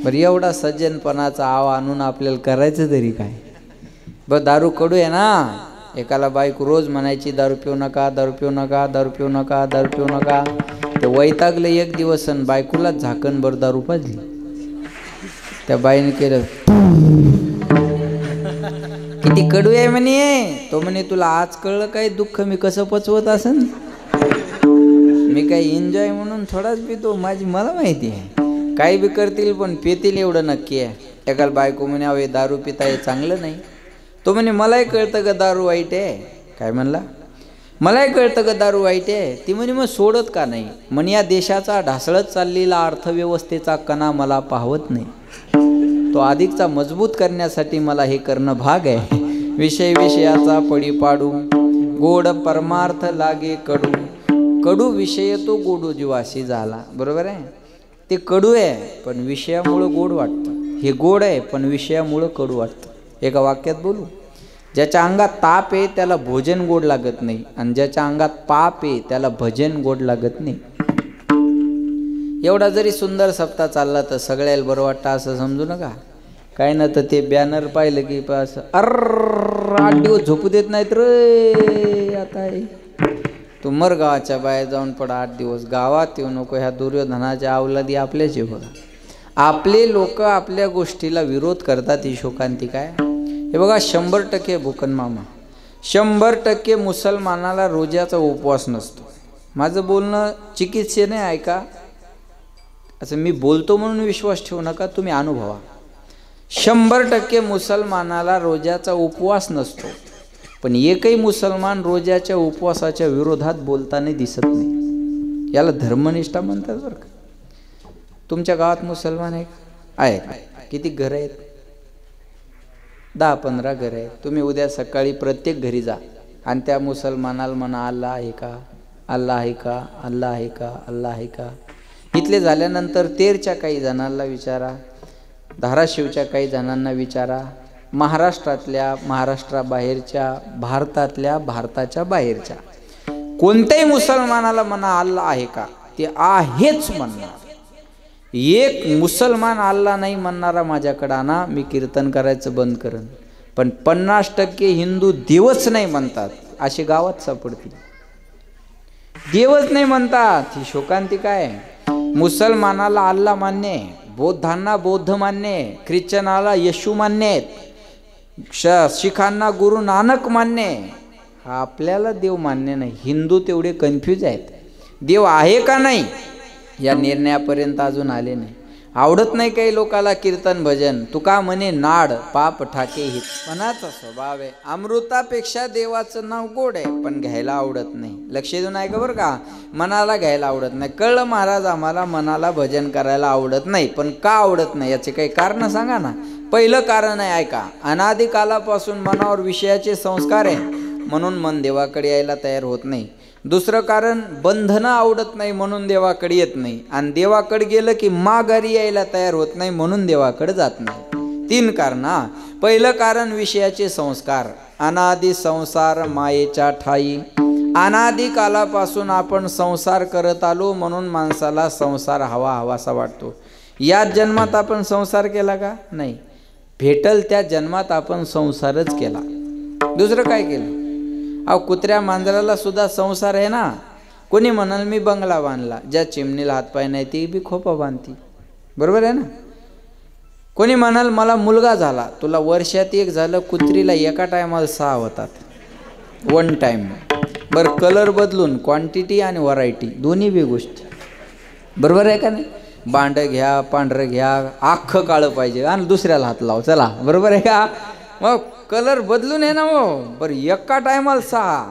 बरं एवढा सज्जनपणाचा आव आणून आपल्याला करायचं तरी काय. बरं दारू कडू आहे ना. एकाला बायको रोज म्हणायची दारू पिऊ नका, दारू पिऊ नका, दारू पिऊ नका, दारू पिऊ नका. ते वैतागले एक दिवस आणि बायकोला झाकणभर दारू पाजली. त्या बाईने केलं किती कडू आहे म्हणे. तो म्हणे तुला आज कळलं काय दुःख मी कसं पचवत असन. मी काही एन्जॉय म्हणून थोडाच पितो. मला माहिती आहे काही बी करतील पण पितील एवढं नक्की आहे. एकाला बायको म्हणे अवे दारू पिता हे चांगलं नाही. तो म्हणे मलाही कळतं का दारू वाईट आहे. काय म्हणला? मलाही कळतं का दारू वाईट आहे. ती म्हणे मग सोडत का नाही. म्हणे या देशाचा ढासळत चाललेला अर्थव्यवस्थेचा कणा मला पाहवत नाही. तो अधिकचा मजबूत करण्यासाठी मला हे करणं भाग आहे. विषय विषयाचा पडी पाडू, गोड परमार्थ लागे कडू. कडू विषय तो गोडू जीवाशी झाला. बरोबर आहे. ते कडू आहे पण विषयामुळं गोड वाटतं. हे गोड आहे पण विषयामुळं कडू वाटतं. एका वाक्यात बोलू. ज्याच्या अंगात ताप आहे त्याला भोजन गोड लागत नाही आणि ज्याच्या अंगात पाप आहे त्याला भजन गोड लागत नाही. एवढा जरी सुंदर सप्ताह चालला तर सगळ्याला बरं वाटतं असं समजू नका. काय ना तर ते बॅनर पाहिलं की असं 8 दिवस झोपू देत नाहीत रे. आता तू मर गावाच्या बाहेर जाऊन पडा 8 दिवस. गावात येऊ नको. ह्या दुर्योधनाच्या अवलादी आपल्याच आहे बघा. आपले लोक आपल्या गोष्टीला विरोध करतात. ही शोकांती काय. हे बघा 100% भूकन मामा 100% मुसलमानाला रोजाचा उपवास नसतो. माझं बोलणं चिकित्सेने ऐका. असं मी बोलतो म्हणून विश्वास ठेवू नका. तुम्ही अनुभवा. 100% मुसलमानाला रोजाचा उपवास नसतो. पण एकही मुसलमान रोजाच्या उपवासाच्या विरोधात बोलताना दिसत नाही. याला धर्मनिष्ठा म्हणतात बरं का. तुमच्या गावात मुसलमान आहेत? किती घरं आहेत? 10-15 घरं आहेत. तुम्ही उद्या सकाळी प्रत्येक घरी जा. आणि त्या मुसलमानाला म्हणा अल्लाह आहे का, अल्लाह आहे का, अल्लाह आहे का, अल्लाह आहे का. इथले झाल्यानंतर तेरच्या काही जणांना विचारा, धाराशिवच्या काही जणांना विचारा, महाराष्ट्रातल्या, महाराष्ट्राबाहेरच्या, भारतातल्या, भारताच्या बाहेरच्या कोणत्याही मुसलमानाला म्हणा अल्लाह आहे का, ते आहेच म्हणणार. एक मुसलमान अल्लाह नाही म्हणणारा माझ्याकडे आणा, मी कीर्तन करायचं बंद करेन. पण 50% हिंदू देवच नाही म्हणतात, असे गावात सापडतील. देवच नाही म्हणतात. ही शोकांतिका आहे. मुसलमानाला अल्लाह मान्य आहे, बौद्धांना बौद्ध मान्य आहे, ख्रिश्चनाला येशू मान्य आहेत, शिखांना गुरु नानक मान्य आहे. आपल्याला देव मान्य नाही. हिंदू तेवढे कन्फ्यूज आहेत. देव आहे का नाही या निर्णयापर्यंत अजून आले नाही. आवडत नाही काही लोकाला कीर्तन भजन. तुका म्हणे नाड पाप ठाके हित. मनाचा स्वभाव आहे. अमृतापेक्षा देवाचं नाव गोड आहे, पण घ्यायला आवडत नाही. लक्ष देऊन ऐका बरं का. मनाला घ्यायला आवडत नाही. कळलं महाराज, आम्हाला मनाला भजन करायला आवडत नाही. पण का आवडत नाही याचे काही कारण सांगा ना. पहिलं कारण आहे ऐका, अनादी कालापासून मनावर विषयाचे संस्कार आहे, म्हणून मन देवाकडे यायला तयार होत नाही. दुसरं कारण, बंधनं आवडत नाही म्हणून देवाकडे येत नाही. आणि देवाकडे गेलं की माघारी यायला तयार होत नाही, म्हणून देवाकडे जात नाही. 3 कारण. पहिलं कारण विषयाचे संस्कार. अनादी संसार मायेच्या ठाई. अनादी कालापासून आपण संसार करत आलो, म्हणून माणसाला संसार हवा हवासा वाटतो. याच जन्मात आपण संसार केला का? नाही. भेटल त्या जन्मात आपण संसारच केला. दुसरं काय केलं? अहो, कुत्र्या मांजराला सुद्धा संसार आहे ना. कोणी म्हणाल मी बंगला बांधला, ज्या चिमणीला हातपाय नाही ती बी खोपा बांधती. बरोबर आहे ना. कोणी म्हणाल मला मुलगा झाला, तुला वर्षात 1 झालं. कुत्रीला एका टायमाला 6 होतात, 1 टाइम. बरं, कलर बदलून क्वांटिटी आणि व्हरायटी दोन्ही बी गोष्टी. बरोबर आहे का नाही. बांड घ्या, पांढरं घ्या, अख्खं काळं पाहिजे आणि दुसऱ्याला हात लाव. चला, बरोबर आहे का. मग कलर बदलून आहे ना. हो बरं, एका टायमाला 6.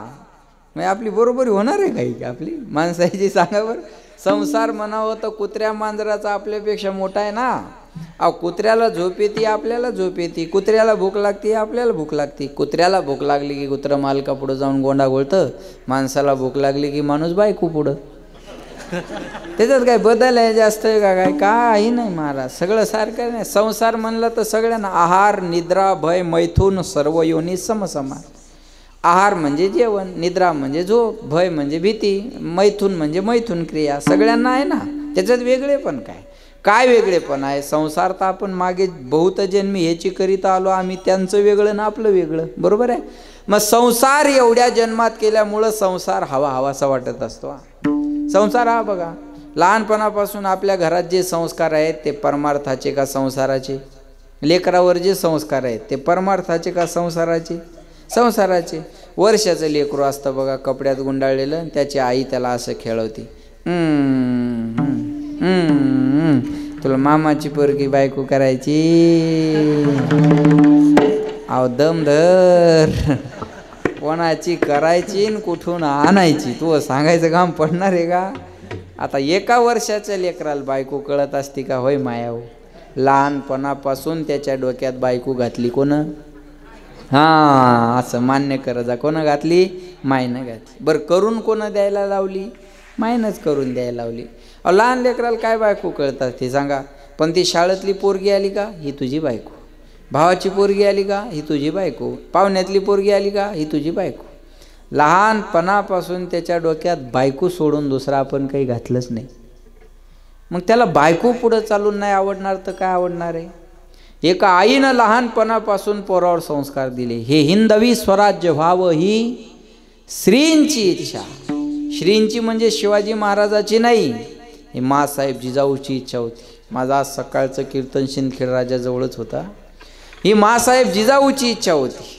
मग आपली बरोबरी होणार आहे काही आपली माणसाची? सांगा बरं. संसार म्हणावं तर कुत्र्या मांजराचा आपल्यापेक्षा मोठा आहे ना. अहो, कुत्र्याला झोप येते, आपल्याला झोप येते. कुत्र्याला भूक लागते, आपल्याला भूक लागते. कुत्र्याला भूक लागली की कुत्रं मालका पुढं जाऊन गोंडा गोळतं. माणसाला भूक लागली की माणूस बायको पुढं. त्याच्यात काय बदल आहे जास्त आहे का? काय काही नाही महाराज, सगळं सारखं नाही. संसार म्हणलं तर सगळ्यांना आहार, निद्रा, भय, मैथून सर्व योनी समसमान. आहार म्हणजे जेवण, निद्रा म्हणजे झोप, भय म्हणजे भीती, मैथून म्हणजे मैथून क्रिया. सगळ्यांना आहे ना. त्याच्यात वेगळेपण काय? काय वेगळेपण आहे? संसार तर आपण मागे बहुत जन्मी ह्याची करीत आलो आम्ही. त्यांचं वेगळं ना आपलं वेगळं. बरोबर आहे. मग संसार एवढ्या जन्मात केल्यामुळं संसार हवा हवासा वाटत असतो. संसार हा बघा, लहानपणापासून आपल्या घरात जे संस्कार आहेत ते परमार्थाचे का संसाराचे? लेकरावर जे संस्कार आहेत ते परमार्थाचे का संसाराचे? संसाराचे. वर्षाचं लेकरू असतं बघा, कपड्यात गुंडाळलेलं, त्याची आई त्याला असं खेळवते, तुला मामाची पोरगी बायको करायची, अहो दम धर. कोणाची करायची न कुठून आणायची तू सांगायचं काम पडणार आहे का? आता 1 वर्षाच्या लेकराला बायको कळत असती का? होय माया. लहानपणापासून त्याच्या डोक्यात बायको घातली कोण? हां, असं मान्य कर जा. कोण घातली? मायनं घातली. बरं, करून कोण द्यायला लावली? मायनंच करून द्यायला लावली. अहो, लहान लेकराला काय बायको कळतात ते सांगा. पण ती शाळेतली पोरगी आली का? ही तुझी बायको. भावाची पोरगी आली का? ही तुझी बायको. पाहुण्यातली पोरगी आली का? ही तुझी बायको. लहानपणापासून त्याच्या डोक्यात बायको सोडून दुसरा आपण काही घातलंच नाही. मग त्याला बायको पुढं चालून नाही आवडणार तर काय आवडणार आहे? एका आईनं लहानपणापासून पोरावर संस्कार दिले. हे हिंदवी स्वराज्य व्हावं ही श्रींची इच्छा. श्रींची म्हणजे शिवाजी महाराजाची नाही, हे मासाहेब जिजाऊची इच्छा होती. माझा आज सकाळचं कीर्तन शिंदखेड राजाजवळच होता. ही मासाहेब जिजाऊची इच्छा होती.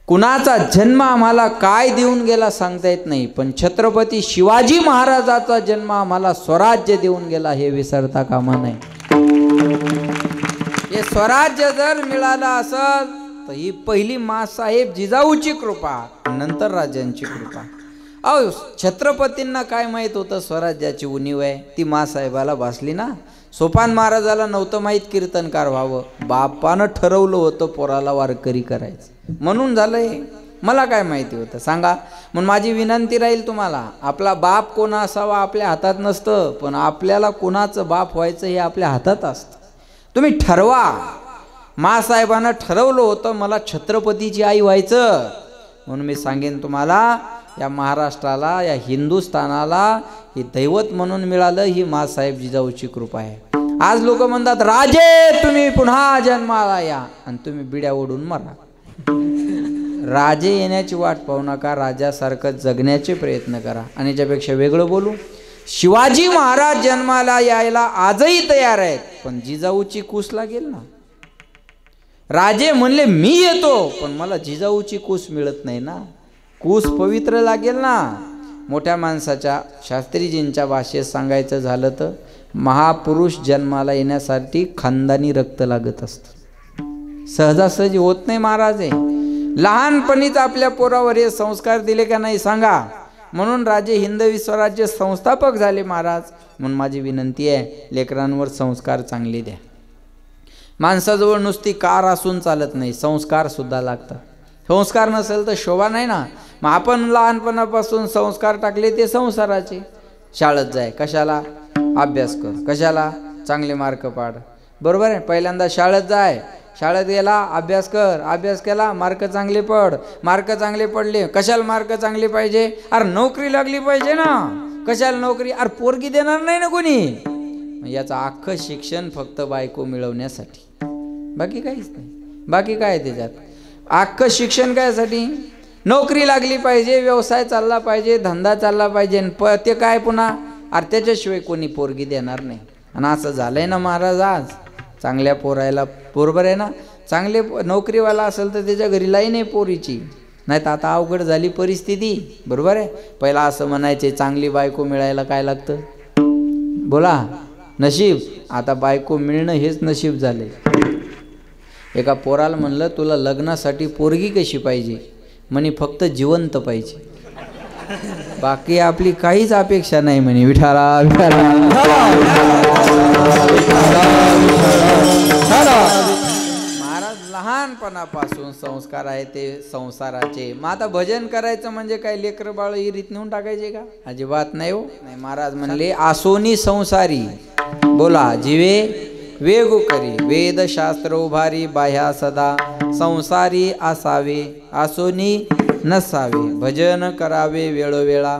कुणाचा जन्म आम्हाला काय देऊन गेला सांगता येत नाही, पण छत्रपती शिवाजी महाराजाचा जन्म आम्हाला स्वराज्य देऊन गेला हे विसरता कामा नाही. हे स्वराज्य जर मिळालं असत तर ही पहिली मासाहेब जिजाऊची कृपा, नंतर राजांची कृपा. अहो, छत्रपतींना काय माहीत होतं स्वराज्याची उणीव आहे? ती मासाहेबाला भासली ना. सोपान महाराजाला नव्हतं माहीत कीर्तनकार व्हावं, बापानं ठरवलं होतं पोराला वारकरी करायचं, म्हणून झालंय. मला काय माहिती होतं सांगा. म्हणून माझी विनंती राहील तुम्हाला, आपला बाप कोण असावा आपल्या हातात नसतं, पण आपल्याला कोणाचं बाप व्हायचं हे आपल्या हातात असतं. तुम्ही ठरवा. माँसाहेबांना ठरवलं होतं मला छत्रपतीची आई व्हायचं. म्हणून मी सांगेन तुम्हाला, या महाराष्ट्राला, या हिंदुस्थानाला हे दैवत म्हणून मिळालं ही माँसाहेब जिजाऊची कृपा आहे. आज लोक म्हणतात राजे तुम्ही पुन्हा जन्माला या, आणि तुम्ही बिड्या ओढून मरा. राजे येण्याची वाट पाहू नका, राजासारखं जगण्याचे प्रयत्न करा. आणि याच्यापेक्षा वेगळं बोलू, शिवाजी महाराज जन्माला यायला आजही तयार आहेत, पण जिजाऊची कूस लागेल ना. राजे म्हणले मी येतो, पण मला जिजाऊची कूस मिळत नाही ना. कूस पवित्र लागेल ना. मोठ्या माणसाच्या, शास्त्रीजींच्या भाषेत सांगायचं झालं तर, महापुरुष जन्माला येण्यासाठी खानदानी रक्त लागत असतं. सहजासहजी होत नाही महाराज. लहानपणीच आपल्या पोरावर हे संस्कार दिले का नाही सांगा. म्हणून राजे हिंदवी स्वराज्य संस्थापक झाले महाराज. म्हणून माझी विनंती आहे, लेकरांवर संस्कार चांगले द्या. माणसाजवळ नुसती कार असून चालत नाही, संस्कार सुद्धा लागतात. संस्कार नसेल तर शोभा नाही ना. मग आपण लहानपणापासून संस्कार टाकले ते संसाराचे. शाळेत जाय, कशाला? अभ्यास कर. कशाला? चांगले मार्क पाड. बरोबर आहे. पहिल्यांदा शाळेत जाय, शाळेत गेला अभ्यास कर, अभ्यास केला मार्क चांगले पड. मार्क चांगले पडले, कशाला मार्क चांगले पाहिजे? अरे नोकरी लागली पाहिजे ना. कशाला नोकरी? अरे पोरगी देणार नाही ना कोणी. याचं अख्खं शिक्षण फक्त बायको मिळवण्यासाठी, बाकी काहीच नाही. बाकी काय त्याच्यात? अख्खं शिक्षण कायसाठी? नोकरी लागली पाहिजे, व्यवसाय चालला पाहिजे, धंदा चालला पाहिजे. ते काय पुन्हा? अरे त्याच्याशिवाय कोणी पोरगी देणार नाही. आणि असं झालंय ना महाराज आज. चांगल्या पोरायला, बरोबर आहे ना, चांगले नोकरीवाला असेल तर त्याच्या घरी लाई नाही पोरीची. नाही तर आता अवघड झाली परिस्थिती. बरोबर आहे. पहिला असं म्हणायचे चांगली बायको मिळायला काय लागतं? बोला, नशीब. आता बायको मिळणं हेच नशीब झाले. एका पोराला म्हणलं तुला लग्नासाठी पोरगी कशी पाहिजे? म्हणे फक्त जिवंत पाहिजे, बाकी आपली काहीच अपेक्षा नाही म्हणे. विठाला विठाला. महाराज लहानपणापासून संस्कार आहे ते संसाराचे. मग आता भजन करायचं म्हणजे काय लेकर बाळ इरीत नेऊन टाकायचे का? अजिबात नाही हो. नाही, महाराज म्हणले आसोनी संसारी, बोला जीवे वेगू करी, वेद शास्त्र उभारी बाह्या सदा, संसारी असावे आसोनी नसावे, भजन करावे वेळोवेळा,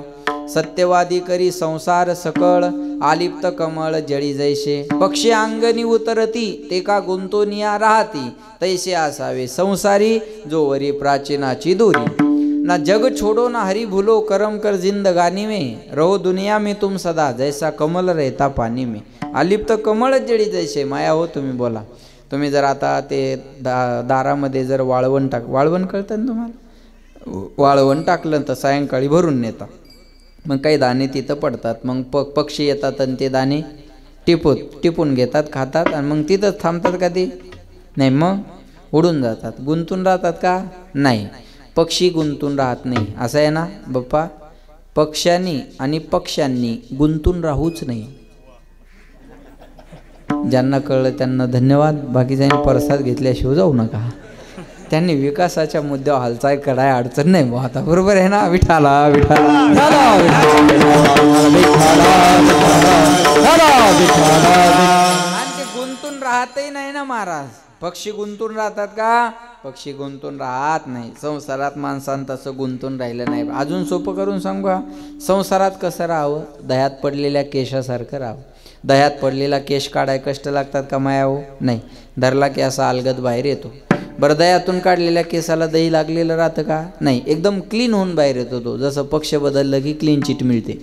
सत्यवादी करी संसार सकळ, आलिप्त कमळ जळी जैसे, पक्षी अंगणी उतरती ते का गुंतोनिया राहती, तैसे असावे संसारी जो वरी प्राचीनाची दोरी, ना जग छोडो ना हरी भूलो, करम कर जिंदगानी में, रहो दुनिया में तुम सदा, जैसा कमल रहता पानी में, आलिप्त कमळ जळी जैसे. माया हो तुम्ही बोला. तुम्ही जर आता ते दारामध्ये जर वाळवण वाळवण कळतं ना तुम्हाला? वाळवण टाकलं तर सायंकाळी भरून नेता, मग काही दाणे तिथं पडतात. मग पक्षी येतात आणि ते दाणे टिपून घेतात, खातात, आणि मग तिथंच थांबतात का ते? नाही, मग उडून जातात. गुंतून राहतात का? नाही. पक्षी गुंतून राहत नाही. असं आहे ना बाप्पा. पक्ष्यांनी आणि पक्ष्यांनी गुंतून राहूच नाही. ज्यांना कळलं त्यांना धन्यवाद. बाकीच्यांनी प्रसाद घेतल्याशिवाय जाऊ नका. त्यांनी विकासाच्या मुद्द्यावर हालचाल करायला अडचण नाही बुवा. आता बरोबर आहे ना? विठाला विठाला. आणि ते गुंतून राहतही नाही ना महाराज. पक्षी गुंतून राहतात का? पक्षी गुंतून राहत नाही. संसारात माणसानं तसं गुंतून राहिलं नाही. अजून सोपं करून सांगू का? संसारात कसं राहावं? दह्यात पडलेल्या केशासारखं राहावं. दह्यात पडलेला केश काढाय कष्ट लागतात का माया हो? नाही. धरला की असा अलगद बाहेर येतो. बरं, दह्यातून काढलेल्या केसाला दही लागलेलं राहतं का? नाही. एकदम क्लीन होऊन बाहेर येतो तो. जसं पक्ष बदललं की क्लीन चिट मिळते.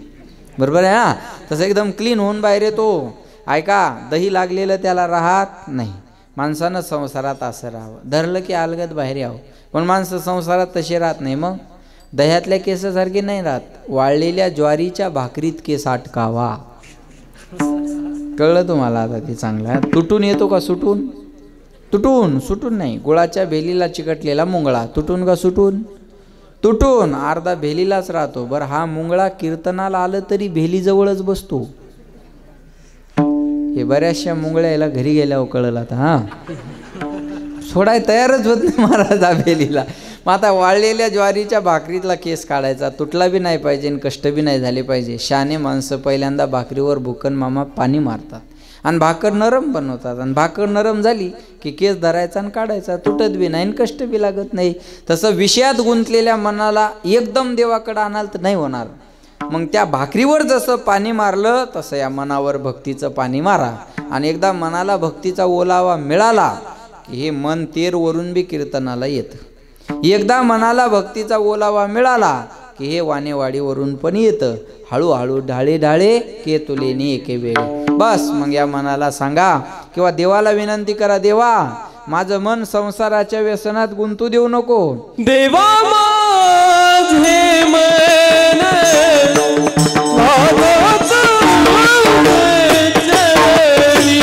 बरोबर आहे ना? तसं एकदम क्लीन होऊन बाहेर येतो. ऐका, दही लागलेलं त्याला राहत नाही. माणसानं संसारात असं राहावं. धरलं की अलगद बाहेर यावं. पण माणसं संसारात तसे राहत नाही. मग दह्यातल्या केसासारखी नाही राहत. वाळलेल्या ज्वारीच्या भाकरीत केस अटकावा. कळलं तुम्हाला आता? ते चांगलं. तुटून येतो का सुटून? सुटून नाही. गुळाच्या भेलीला चिकटलेला मुंगळा तुटून का सुटून? तुटून. अर्धा भेलीलाच राहतो. बरं, हा मुंगळा कीर्तनाला आलं तरी भेलीजवळच बसतो. हे बऱ्याचशा मुंगळ्या याला घरी गेल्यावर कळलं आता. हां, सोडाय तयारच होत नाही महाराज हा भेलीला. मग आता वाळलेल्या ज्वारीच्या भाकरीतला केस काढायचा, तुटला बी नाही पाहिजे आणि कष्ट बी नाही झाले पाहिजे. शहाणे माणसं पहिल्यांदा भाकरीवर भुकन मामा पाणी मारतात आणि भाकर नरम बनवतात. आणि भाकर नरम झाली की केस धरायचा आणि काढायचा, तुटत बी नाही आणि कष्ट बी लागत नाही. तसं विषयात गुंतलेल्या मनाला एकदम देवाकडे आणाल तर नाही होणार. मग त्या भाकरीवर जसं पाणी मारलं तसं या मनावर भक्तीचं पाणी मारा. आणि एकदा मनाला भक्तीचा ओलावा मिळाला की हे मन तेरवरून बी कीर्तनाला येतं. एकदा मनाला भक्तीचा ओलावा मिळाला की हे वानेवाडीवरून पण येतं. हळूहळू ढाळे ढाळे केतुलेनी एके वेळी. बस मग या मनाला सांगा किंवा देवाला विनंती करा, देवा माझं मन संसाराच्या व्यसनात गुंतू देऊ नको. देवा माझे मन लागत चरणी.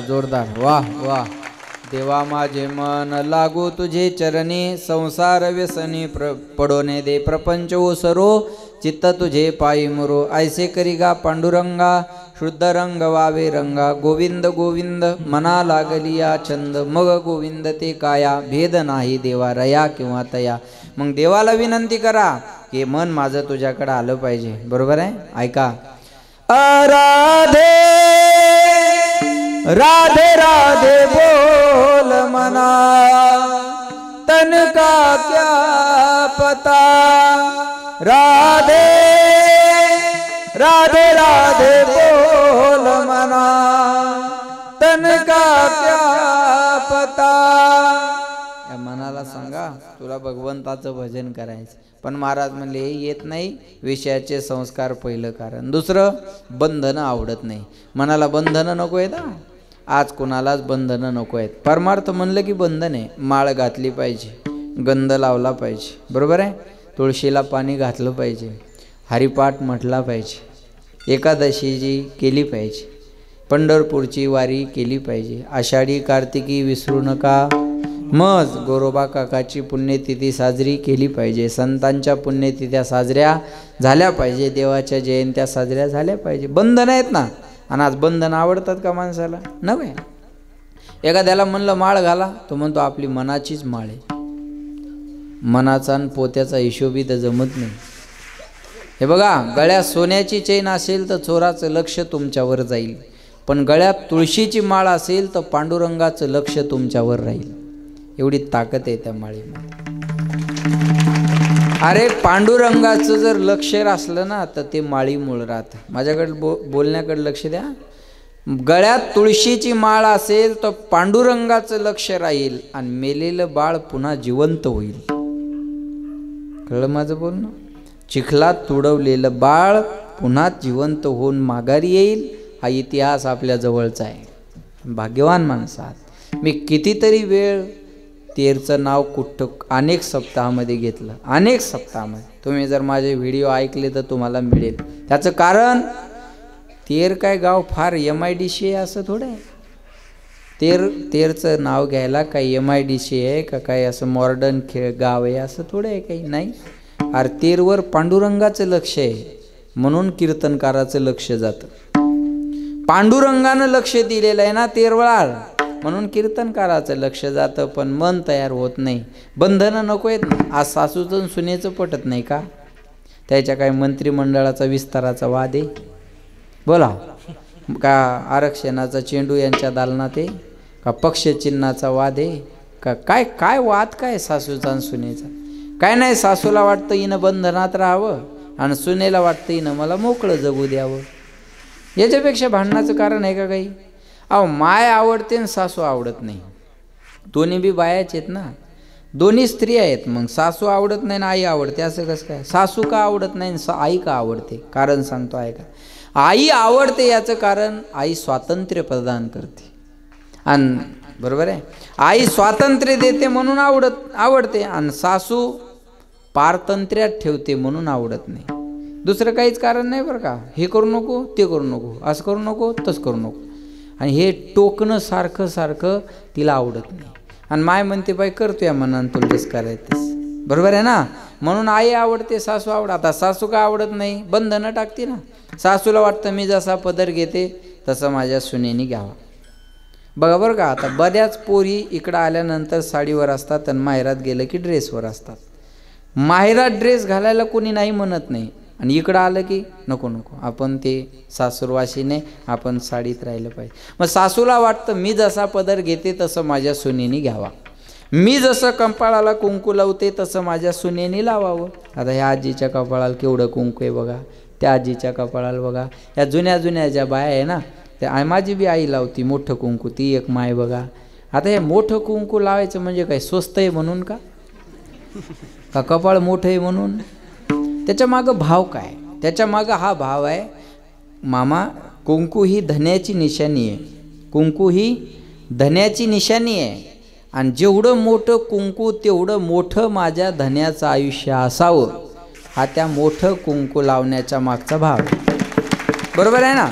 जोरदार. वाह वाह. देवा माझे मन लागू तुझे चरणी, संसार व्यसनी पडोने दे प्रपंच ओसरो, चित्त तुझे पायी मुरो. ऐसे करी गा पांडुरंगा, शुद्ध रंग वावे रंगा. गोविंद गोविंद मना लागली या छंद, मग गोविंद ते काया. भेद नाही देवा रया किंवा तया. मग देवाला विनंती करा की मन माझं तुझ्याकडे आलं पाहिजे. बरोबर आहे? ऐका. राधे राधे राधे बोल मना, तन का क्या पता. राधे राधे राधे बोल मना, तन का क्या पता. या मनाला सांगा तुला भगवंताचं भजन करायचं. पण महाराज म्हणले येत नाही. विषयाचे संस्कार पहिलं कारण. दुसरं बंधनं आवडत नाही. मनाला बंधनं नको आहेत. आज कोणालाच बंधनं नको आहेत. परमार्थ म्हणलं की बंधन आहे. माळ घातली पाहिजे, गंध लावला पाहिजे. बरोबर आहे? तुळशीला पाणी घातलं पाहिजे, हरिपाठ म्हटला पाहिजे, एकादशीची केली पाहिजे, पंढरपूरची वारी केली पाहिजे, आषाढी कार्तिकी विसरू नका. मग गोरोबा काकाची पुण्यतिथी साजरी केली पाहिजे, संतांच्या पुण्यतिथ्या साजऱ्या झाल्या पाहिजे, देवाच्या जयंत्या साजऱ्या झाल्या पाहिजे. बंधन आहेत ना. आणि आज बंधन आवडतात का माणसाला? नव्हे. एखाद्याला म्हणलं माळ घाला, तो म्हणतो आपली मनाचीच माळ आहे. मनाचा आणि पोत्याचा हिशोबी तर जमत नाही. हे बघा, गळ्यात सोन्याची चेन असेल तर चोराचं लक्ष तुमच्यावर जाईल, पण गळ्यात तुळशीची माळ असेल तर पांडुरंगाचं लक्ष तुमच्यावर राहील. एवढी ताकद आहे त्या माळीमध्ये. अरे पांडुरंगाचं जर लक्ष असलं ना तर ते माळीमुळं राहतं. माझ्याकडे बोलण्याकडे लक्ष द्या. गळ्यात तुळशीची माळ असेल तर पांडुरंगाचं लक्ष राहील आणि मेलेलं बाळ पुन्हा जिवंत होईल. कळलं माझं बोलणं? चिखलात तुडवलेलं बाळ पुन्हा जिवंत होऊन माघारी येईल, हा इतिहास आपल्या जवळचा आहे. भाग्यवान माणसात. मी कितीतरी वेळ तेरचं नाव कुठं अनेक सप्ताहामध्ये घेतलं, अनेक सप्ताहामध्ये. तुम्ही जर माझे व्हिडिओ ऐकले तर तुम्हाला मिळेल. त्याचं कारण, तेर काय गाव फार MIDC आहे असं थोडं आहे. तेरचं नाव घ्यायला काही MIDC आहे का काय असं मॉडर्न गाव आहे असं थोडं आहे काही? नाही. अरे तेरवर पांडुरंगाचं लक्ष आहे म्हणून कीर्तनकाराचं लक्ष जातं. पांडुरंगानं लक्ष दिलेलं आहे ना तेरवळार, म्हणून कीर्तनकाराचं लक्ष जातं. पण मन तयार होत नाही. बंधनं नको आहेत ना. आज सासूचं सुनेचं पटत नाही का? त्याच्या काय मंत्रिमंडळाचा विस्ताराचा वाद आहे? बोला. का आरक्षणाचा चेंडू यांच्या दालनात आहे? का पक्षचिन्हाचा वाद आहे? का काय काय वाद काय सासूचा आणि सुनेचा? काय नाही, सासूला वाटतं हिनं बंधनात राहावं आणि सुनेला वाटतं हिनं मला मोकळं जगू द्यावं. याच्यापेक्षा भांडणाचं कारण आहे का काही? अहो, माय आवडते आणि सासू आवडत नाही. दोन्ही बी बायाच आहेत ना, दोन्ही स्त्रिया आहेत. मग सासू आवडत नाही ना आई आवडते असं कसं काय? सासू का आवडत नाही आई का आवडते? कारण सांगतो आहे का? आई आवडते याचं कारण, आई स्वातंत्र्य प्रदान करते. आणि बरोबर आहे, आई स्वातंत्र्य देते म्हणून आवडते. आणि सासू पारतंत्र्यात ठेवते म्हणून आवडत नाही. दुसरं काहीच कारण नाही बरं का. हे करू नको, ते करू नको, असं करू नको, तसं करू नको. आणि हे टोकणं सारखं सारखं तिला आवडत नाही. आणि माय म्हणते बाई करतो या मनानं तुला जसं करायचं. बरोबर आहे ना? म्हणून आई आवडते, सासू आवडत. आता सासू का आवडत नाही? बंधनं टाकते ना. सासूला वाटतं मी जसा पदर घेते तसं माझ्या सुनेनी घ्यावा. बघा बरं का, आता बऱ्याच पोरी इकडं आल्यानंतर साडीवर असतात आणि माहेरात गेलं की ड्रेसवर असतात. माहेरात ड्रेस घालायला कोणी नाही म्हणत नाही, आणि इकडं आलं की नको नको, आपण ते सासूरवाशीने आपण साडीत राहिलं पाहिजे. मग सासूला वाटतं मी जसा पदर घेते तसं माझ्या सुनेनी घ्यावा, मी जसं कपाळाला कुंकू लावते तसं माझ्या सुनेनी लावावं. आता ह्या आजीच्या कपाळाला केवढं कुंकू आहे बघा, त्या आजीच्या कपाळाला बघा. या जुन्या जुन्या ज्या बाया आहे ना, त्या माझी बी आई लावती मोठं कुंकू, ती एक माय बघा. आता हे मोठं कुंकू लावायचं म्हणजे काय स्वस्त आहे म्हणून का कपाळ मोठं आहे म्हणून? त्याच्या मागं भाव काय? त्याच्या मागं हा भाव आहे, मामा कुंकू ही धन्याची निशाणी आहे. कुंकू ही धन्याची निशाणी आहे, आणि जेवढं मोठं कुंकू तेवढं मोठं माझ्या धन्याचं आयुष्य असावं, हा त्या मोठं कुंकू लावण्याच्या मागचा भाव. बरोबर आहे ना?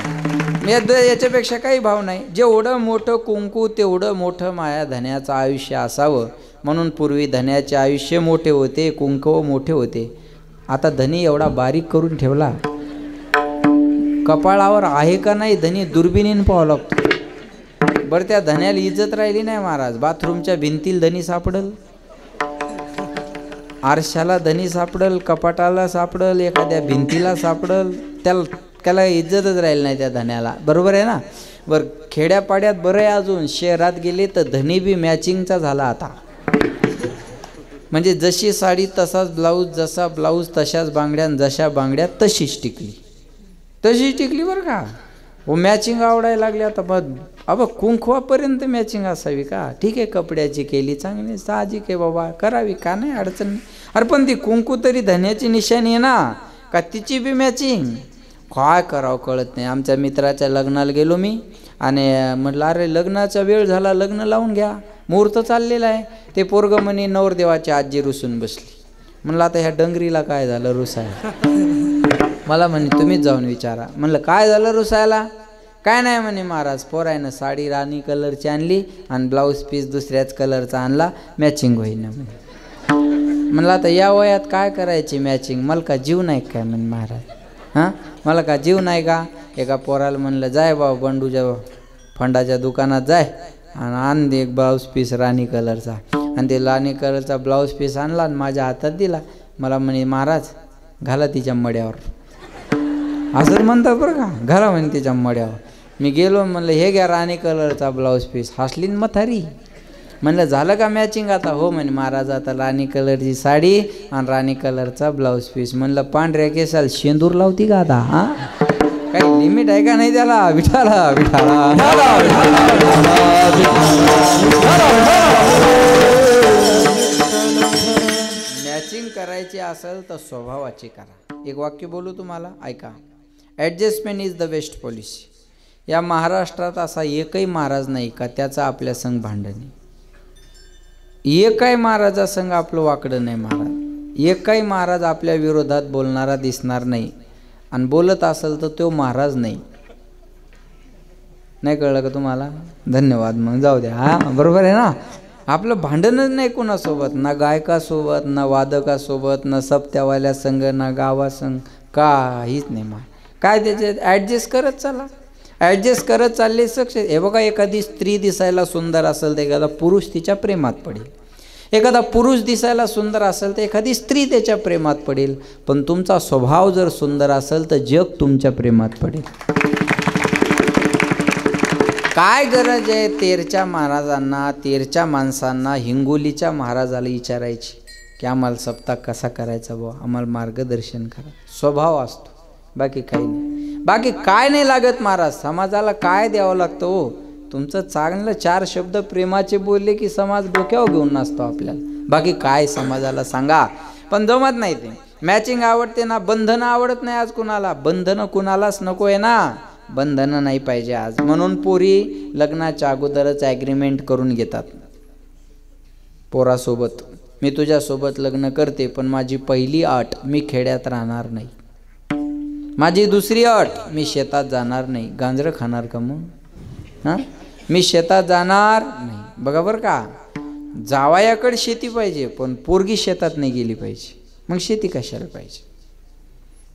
याच्यापेक्षा काही भाव नाही. जेवढं मोठं कुंकू तेवढं मोठं माझ्या धन्याचं आयुष्य असावं. म्हणून पूर्वी धन्याचे आयुष्य मोठे होते, कुंकू मोठे होते. आता धनी एवढा बारीक करून ठेवला, कपाळावर आहे का नाही धनी दुर्बिणीनं पाहावं लागतो. बरं त्या धन्याला इज्जत राहिली नाही महाराज. बाथरूमच्या भिंतीला धनी सापडल, आरशाला धनी सापडल, कपाटाला सापडल, एखाद्या भिंतीला सापडल, त्याला इज्जतच राहिली नाही त्या धन्याला. बरोबर आहे ना? बरं खेड्यापाड्यात बरं आहे, अजून शहरात गेले तर धनी बी मॅचिंगचा झाला आता. म्हणजे जशी साडी तसाच ब्लाऊज, जसा ब्लाऊज तशाच बांगड्या, जशा बांगड्या तशीच टिकली, तशीच टिकली बरं का. हो मॅचिंग आवडायला लागली आता. मग अब कुंकवापर्यंत मॅचिंग असावी का? ठीक आहे, कपड्याची केली चांगली, साहजिक आहे बाबा, करावी का नाही, अडचण नाही. अरे पण ती कुंकू तरी धन्याची निशाणी आहे ना, का तिची बी मॅचिंग? काय करावं कळत नाही. आमच्या मित्राच्या लग्नाला गेलो मी, आणि म्हटलं अरे लग्नाचा वेळ झाला, लग्न लावून घ्या, मुहूर्त चाललेला आहे. ते पोरगं म्हणे नवरदेवाची आजी रुसून बसली. म्हणलं आता ह्या डंगरीला काय झालं रुसायला? मला म्हणे तुम्हीच जाऊन विचारा. म्हणलं काय झालं रुसायला? काय नाही म्हणे महाराज, पोरायनं साडी राणी कलरची आणली आणि ब्लाऊज पीस दुसऱ्याच कलरचा आणला, मॅचिंग होईना म्हणे. म्हणलं आता या वयात काय करायची मॅचिंग? मला का जीव नाही काय म्हणे महाराज? हां मला का जीव नाही का? एका पोराला म्हणलं जाय बाबा बंडूच्या फंडाच्या दुकानात जाय आणि आण एक ब्लाऊज पीस राणी कलरचा, आणि ते राणी कलरचा ब्लाऊज पीस आणला आणि माझ्या हातात दिला. मला म्हणे महाराज घाला तिच्या मड्यावर, असं म्हणतात बरं का, घाला म्हणे तिच्या मड्यावर. मी गेलो म्हणलं हे घ्या राणी कलरचा ब्लाऊज पीस. हसली मथारी. म्हणलं झालं का मॅचिंग आता? हो म्हणे महाराज आता राणी कलरची साडी आणि राणी कलरचा ब्लाऊज पीस. म्हणलं पांढऱ्या केसाला शेंदूर लावती का आता? हा काही लिमिट आहे का नाही त्याला? विठाला विठाला मॅचिंग करायची असेल तर स्वभावाची करा. एक वाक्य बोलू तुम्हाला, ऐका. Adjustment is the best policy. या महाराष्ट्रात असा एकही महाराज नाही का त्याचा आपल्या संग भांडण. एकही महाराजासंग आपलं वाकडं नाही महाराज. एकही महाराज आपल्या विरोधात बोलणारा दिसणार नाही, आणि बोलत असेल तर तो महाराज नाही. नाही कळलं का तुम्हाला? धन्यवाद. मग जाऊ द्या. हां बरोबर आहे ना. आपलं भांडणच नाही कोणासोबत, ना गायकासोबत, ना वादकासोबत, ना सप्त्यावाल्या संघ, ना गावासंग, काहीच नाही. मग काय त्याच्यात ॲडजस्ट करत चला, ॲडजस्ट करत चालले सक्सेस. हे बघा, एखादी स्त्री दिसायला सुंदर असेल तर एखादा पुरुष तिच्या प्रेमात पडेल. एखादा पुरुष दिसायला सुंदर असेल तर एखादी स्त्री त्याच्या प्रेमात पडेल. पण तुमचा स्वभाव जर सुंदर असेल तर जग तुमच्या प्रेमात पडेल. काय गरज आहे तेरच्या महाराजांना, तेरच्या माणसांना हिंगोलीच्या महाराजाला विचारायची की आम्हाला सप्ताह कसा करायचा बुवा, आम्हाला मार्गदर्शन करा. स्वभाव असतो, बाकी काही नाही. बाकी काय नाही लागत महाराज. समाजाला काय द्यावं लागतं हो? तुमचं चांगलं 4 शब्द प्रेमाचे बोलले की समाज डोक्यावर घेऊन नसतो आपल्याला. बाकी काय समाजाला सांगा. पण जमत नाही ते. मॅचिंग आवडते ना, बंधनं आवडत नाही आज कुणाला. बंधनं कुणालाच नको आहे ना, बंधनं नाही पाहिजे आज. म्हणून पोरी लग्नाच्या अगोदरच ॲग्रीमेंट करून घेतात पोरासोबत, मी तुझ्यासोबत लग्न करते पण माझी पहिली अट मी खेड्यात राहणार नाही, माझी दुसरी अट मी शेतात जाणार नाही. गांजरं खाणार का मग? हां, मी शेतात जाणार नाही. बघा बरं का, जावयाकडे शेती पाहिजे पण पोरगी शेतात नाही गेली पाहिजे. मग शेती कशाला पाहिजे?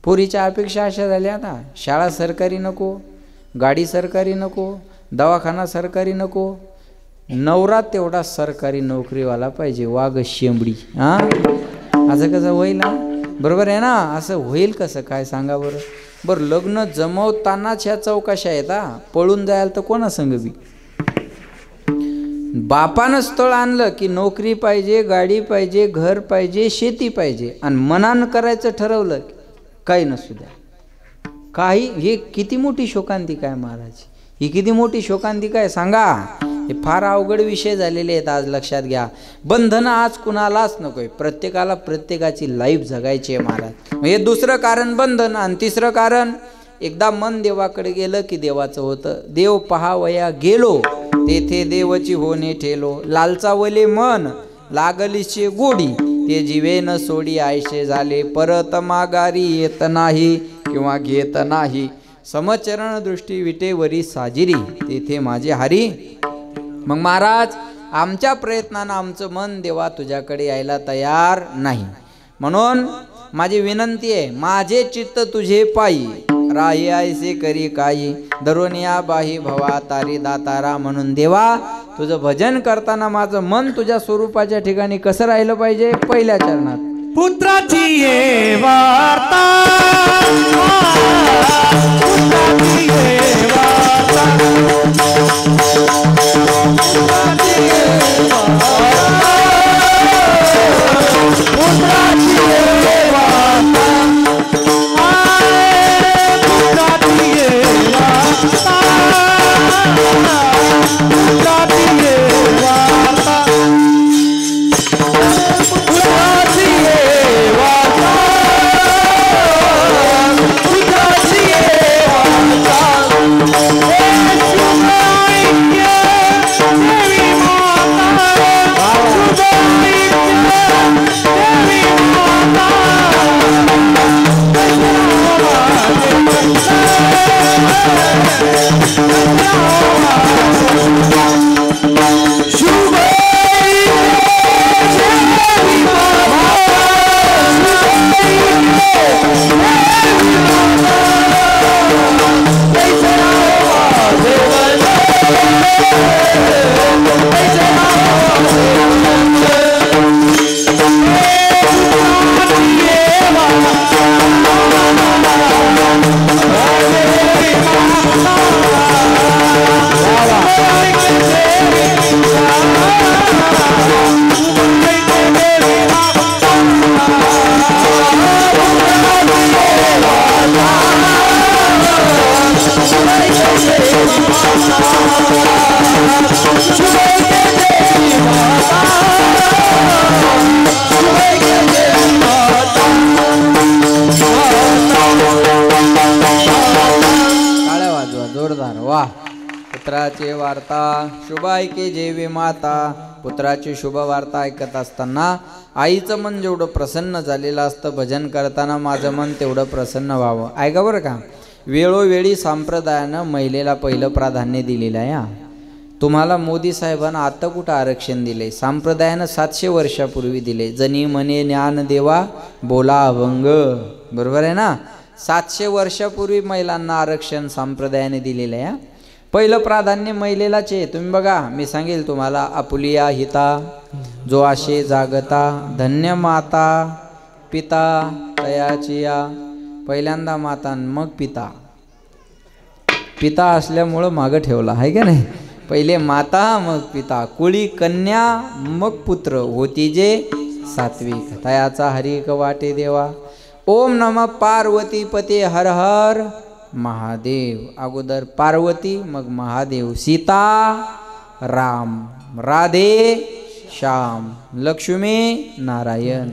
पोरीच्या अपेक्षा अशा झाल्या आता, शाळा सरकारी नको, गाडी सरकारी नको, दवाखाना सरकारी नको, नवरा तेवढा सरकारी नोकरीवाला पाहिजे. वाघ शेंबडी. हां, असं कसं होईल ना? बरोबर आहे ना? असं होईल कसं काय सांगा बरं? बरं, लग्न जमवतानाच ह्या चौकशा आहेत. पळून जायला तर कोणा संग बी. बापानं स्थळ आणलं की नोकरी पाहिजे, गाडी पाहिजे, घर पाहिजे, शेती पाहिजे, आणि मनानं करायचं ठरवलं काही नसू द्या काही. हे किती मोठी शोकांतिका आहे महाराज, ही किती मोठी शोकांतिका आहे सांगा. हे फार अवघड विषय झालेले आहेत आज. लक्षात घ्या, बंधनं आज कुणालाच नकोय. प्रत्येकाला प्रत्येकाची लाईफ जगायची आहे महाराज. हे दुसरं कारण बंधन. आणि तिसरं कारण, एकदा मन देवाकडे गेलं की देवाचं होतं. देव पहावया गेलो तेथे देवची होणे ठेलो, लालचावले मन लागलीचे गोडी, ते जीवे न सोडी आयशे झाले, परत माघारी येत नाही किंवा घेत नाही, समचरण दृष्टी विटेवरी साजिरी, तेथे माझे हरी. मग महाराज, आमच्या प्रयत्नानं आमचं मन देवा तुझ्याकडे यायला तयार नाही. म्हणून माझी विनंती आहे, माझे चित्त तुझे पायी, राही ऐसे करी काही, दरोनिया बाही भवा तारी दातारा. म्हणून देवा, तुझं भजन करताना माझं मन तुझ्या स्वरूपाच्या ठिकाणी कसं राहिलं पाहिजे? पहिल्या चरणात पुत्राची ये वार्ता, पुत्राची ये वार्ता, पुत्राची ये वार्ता, पुत्राची ये वार्ता, पुत्राची ये वार्ता, पुत्राची ये वार्ता, पुत्राची ये वार्ता, पुत्राची ये वार्ता, पुत्राची वार्ता शुभ ऐके जेवी माता. पुत्राची शुभ वार्ता ऐकत असताना आईचं मन जेवढं प्रसन्न झालेलं असतं, भजन करताना माझं मन तेवढं प्रसन्न व्हावं. ऐका बरं का, वेळोवेळी संप्रदायानं महिलेला पहिलं प्राधान्य दिलेलं आहे. तुम्हाला मोदी साहेबांना आता कुठं आरक्षण दिले? संप्रदायानं 700 वर्षापूर्वी दिले. जनी म्हणे ज्ञान देवा बोला अभंग, बरोबर आहे ना. 700 वर्षापूर्वी महिलांना आरक्षण संप्रदायाने दिलेलं आहे. पहिलं प्राधान्य महिलेलाच आहे. तुम्ही बघा, मी सांगेल तुम्हाला, आपुलिया हिता जो आशे जागता, धन्य माता पिता तयाची या. पहिल्यांदा माता मग पिता. पिता असल्यामुळं मागं ठेवला आहे का नाही. पहिले माता मग पिता, कुळी कन्या मग पुत्र, होती जे सात्विक. तयाचा हरिक वाटे देवा. ओम नमः पार्वती पते हर हर महादेव. अगोदर पार्वती मग महादेव. सीता राम, राधे श्याम, लक्ष्मी नारायण.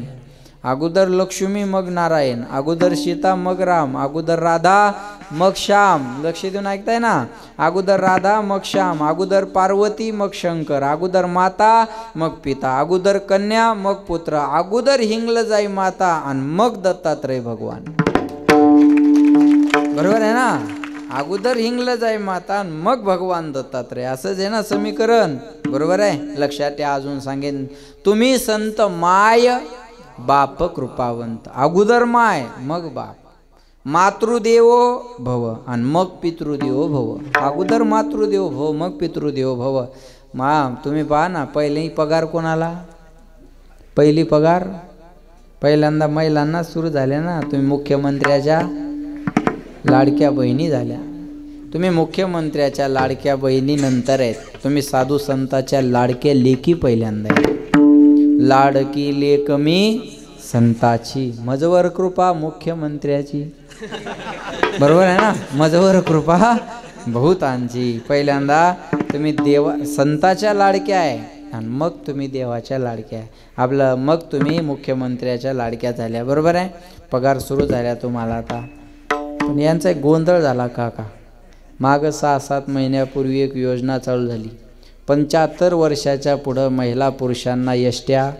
अगोदर लक्ष्मी मग नारायण, अगोदर सीता मग राम, अगोदर राधा मग श्याम. लक्ष देऊन ऐकताय ना. अगोदर राधा मग श्याम, अगोदर पार्वती मग शंकर, अगोदर माता मग पिता, अगोदर कन्या मग पुत्र, अगोदर हिंगल जाई माता आणि मग दत्तात्रय भगवान. बरोबर आहे ना. अगोदर हिंगल जाई माता मग भगवान दत्तात्रय. असंच आहे ना समीकरण, बरोबर आहे. लक्षात या. अजून सांगेन, तुम्ही संत माय बाप कृपावंत. अगोदर माय मग बाप. मातृदेवो भव आणि मग पितृदेवो भव. अगोदर मातृदेवो भव मग पितृदेवो भव. तुम्ही पहा ना, पहिली पगार कोणाला? पहिली पगार पहिल्यांदा महिलांना सुरू झाल्या ना. तुम्ही मुख्यमंत्र्याच्या लाडक्या बहिणी झाल्या. तुम्ही मुख्यमंत्र्याच्या लाडक्या बहिणी नंतर आहेत. तुम्ही साधू संताच्या लाडक्या लेकी पहिल्यांदा आहेत. लाडकी लेक मी संताची, मजवर कृपा मुख्यमंत्र्याची. बरोबर आहे ना. मजवर कृपा बहुतांची. पहिल्यांदा तुम्ही देवा संताच्या लाडक्या आहे आणि मग तुम्ही देवाच्या लाडक्या आहे. आपलं मग तुम्ही मुख्यमंत्र्याच्या लाडक्या झाल्या. बरोबर आहे. पगार सुरू झाल्या तुम्हाला आता. पण यांचा एक गोंधळ झाला काका. मागं 6-7 महिन्यापूर्वी एक योजना चालू झाली. 75 वर्षाच्या पुढं महिला पुरुषांना एसट्या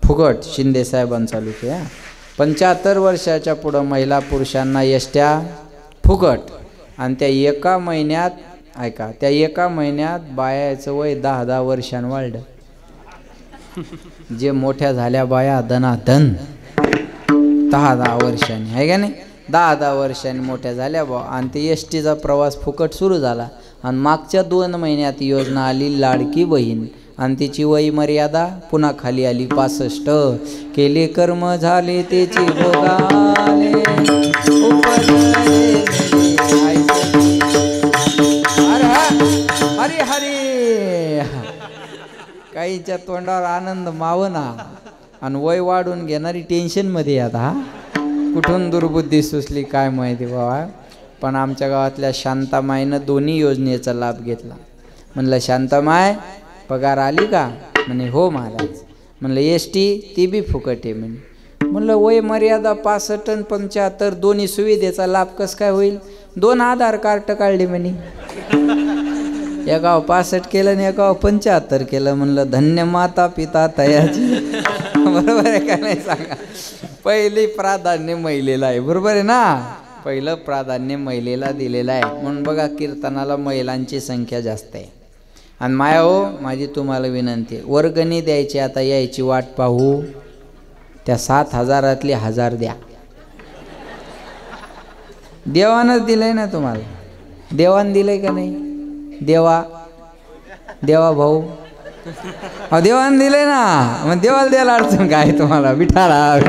फुकट. शिंदे साहेबांनी चालू केल्या. 75 वर्षाच्या पुढं महिला पुरुषांना एसट्या फुकट. आणि त्या एका महिन्यात, ऐका, त्या एका महिन्यात बायाचं वय 10-10 वर्षांनी वाढलं. जे मोठ्या झाल्या बाया धनाधन 10-10 वर्षांनी, आहे का नाही. 10-10 वर्षांनी मोठ्या झाल्या बा. आणि ते एस टीचा प्रवास फुकट सुरू झाला. आणि मागच्या 2 महिन्यात योजना आली लाडकी बहीण. आणि तिची वय मर्यादा पुन्हा खाली आली 65. केले कर्म झाले त्याची भोगाले. हरी हरी. काहीच्या तोंडावर आनंद मावना आणि वय वाढून घेणारी टेन्शनमध्ये आता. कुठून दुर्बुद्धी सुचली काय माहिती बाबा. पण आमच्या गावातल्या शांतामाईनं दोन्ही योजनेचा लाभ घेतला. म्हणलं शांतामाय पगार आली का? म्हणे हो महाराज. म्हणलं एस टी ती बी फुकट आहे म्हणे. म्हणलं वय मर्यादा 65 आणि 75 दोन्ही सुविधेचा लाभ कसं काय होईल? 2 आधार कार्ड काढले म्हणे. एकावर 65 केलं आणि एकावर 75 केलं. म्हणलं धन्य माता पिता तयाची. बरोबर आहे का नाही सांगा. पहिली प्राधान्य महिलेला आहे. बरोबर आहे ना. पहिलं प्राधान्य महिलेला दिलेलं आहे. म्हणून बघा कीर्तनाला महिलांची संख्या जास्त आहे. आणि माया हो, माझी तुम्हाला विनंती आहे, वर्गणी द्यायची आता यायची वाट पाहू. त्या 7,000तली 1,000 द्या. देवानंच दिलंय ना तुम्हाला. देवान दिलंय का नाही? देवा देवा भाऊ देवान दिलंय ना. मग देवाला द्यायला अडचण काय तुम्हाला? विठाला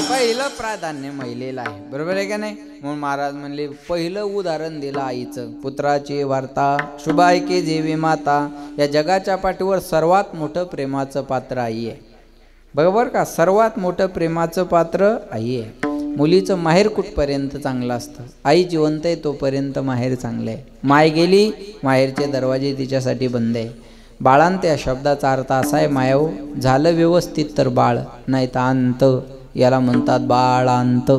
पहिलं प्राधान्य महिलेला आहे. बरोबर आहे का नाही. म्हणून महाराज म्हणले पहिलं उदाहरण दिलं आईचं. पुत्राची वार्ता शुभ ऐके जेवी माता. या जगाच्या पाठीवर सर्वात मोठं प्रेमाचं पात्र आई आहे. बरोबर का. सर्वात मोठं प्रेमाचं पात्र आई आहे. मुलीचं माहेर कुठपर्यंत चांगलं असतं? आई जिवंत आहे तोपर्यंत माहेर चांगलं आहे. माय गेली माहेरचे दरवाजे तिच्यासाठी बंद आहे. बाळांत या शब्दाचा अर्थ असा आहे मायाव, झालं व्यवस्थित तर बाळ, नाही तर अंत याला म्हणतात बाळांत.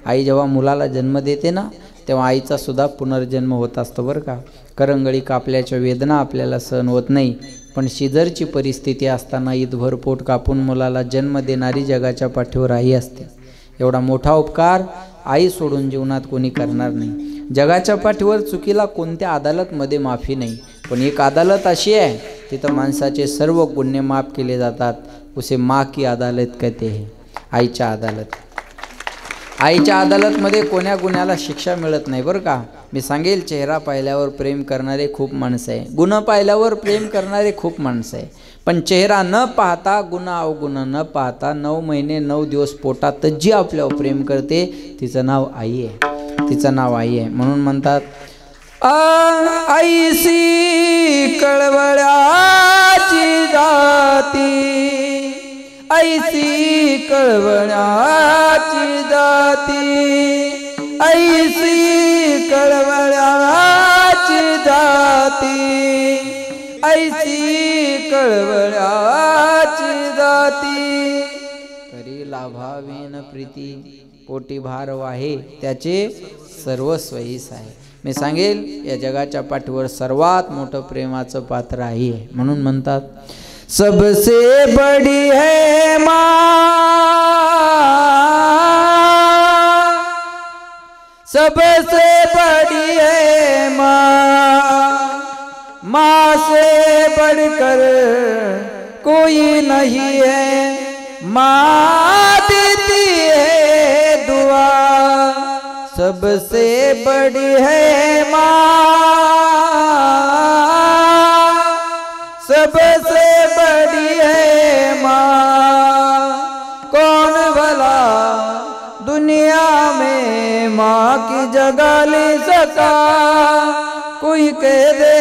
आई जेव्हा मुलाला जन्म देते ना तेव्हा आईचा सुद्धा पुनर्जन्म होत असतो बरं का. करंगळी कापल्याच्या वेदना आपल्याला सहन होत नाही, पण शिजरची परिस्थिती असताना ईदभर पोट कापून मुलाला जन्म देणारी जगाच्या पाठीवर आई असते. एवढा मोठा उपकार आई सोडून जीवनात कोणी करणार नाही. जगाच्या पाठीवर चुकीला कोणत्या अदालतमध्ये माफी नाही, पण एक अदालत अशी आहे तिथं माणसाचे सर्व गुन्हे माफ केले जातात. उसे माँ की अदालत कहते हैं, आईच्या अदालत. आईच्या अदालतमध्ये कोण्या गुन्ह्याला शिक्षा मिळत नाही बरं का. मी सांगेल, चेहरा पाहिल्यावर प्रेम करणारे खूप माणसं आहे, गुन्हा पाहिल्यावर प्रेम करणारे खूप माणसं आहे, पण चेहरा न पाहता, गुन्हा अवगुण न पाहता 9 महिने 9 दिवस पोटात जी आपल्यावर प्रेम करते तिचं नाव आई आहे, तिचं नाव आई आहे. म्हणून म्हणतात आईसी कळवळ्याची जाती, ऐसी कळवळ्याची जाती, ऐसी कळवळ्याची जाती, ऐसी कळवळ्याची जाती. तरी लाभावेन प्रीती, पोटी भार वाहे त्याचे सर्वस्वहीस आहे. मी सांगेल, या जगाच्या पाठीवर सर्वात मोठं प्रेमाचं पात्र आई आहे. म्हणून म्हणतात सबसे बड़ी है माँ, सबसे बड़ी है माँ, माँ से बढ़कर कोई नहीं है, माँ देती है दुआ, सबसे बड़ी है माँ, सबसे बड़ी है माँ. कौन भला दुनिया में माँ की जगह ले सका, कोई कह दे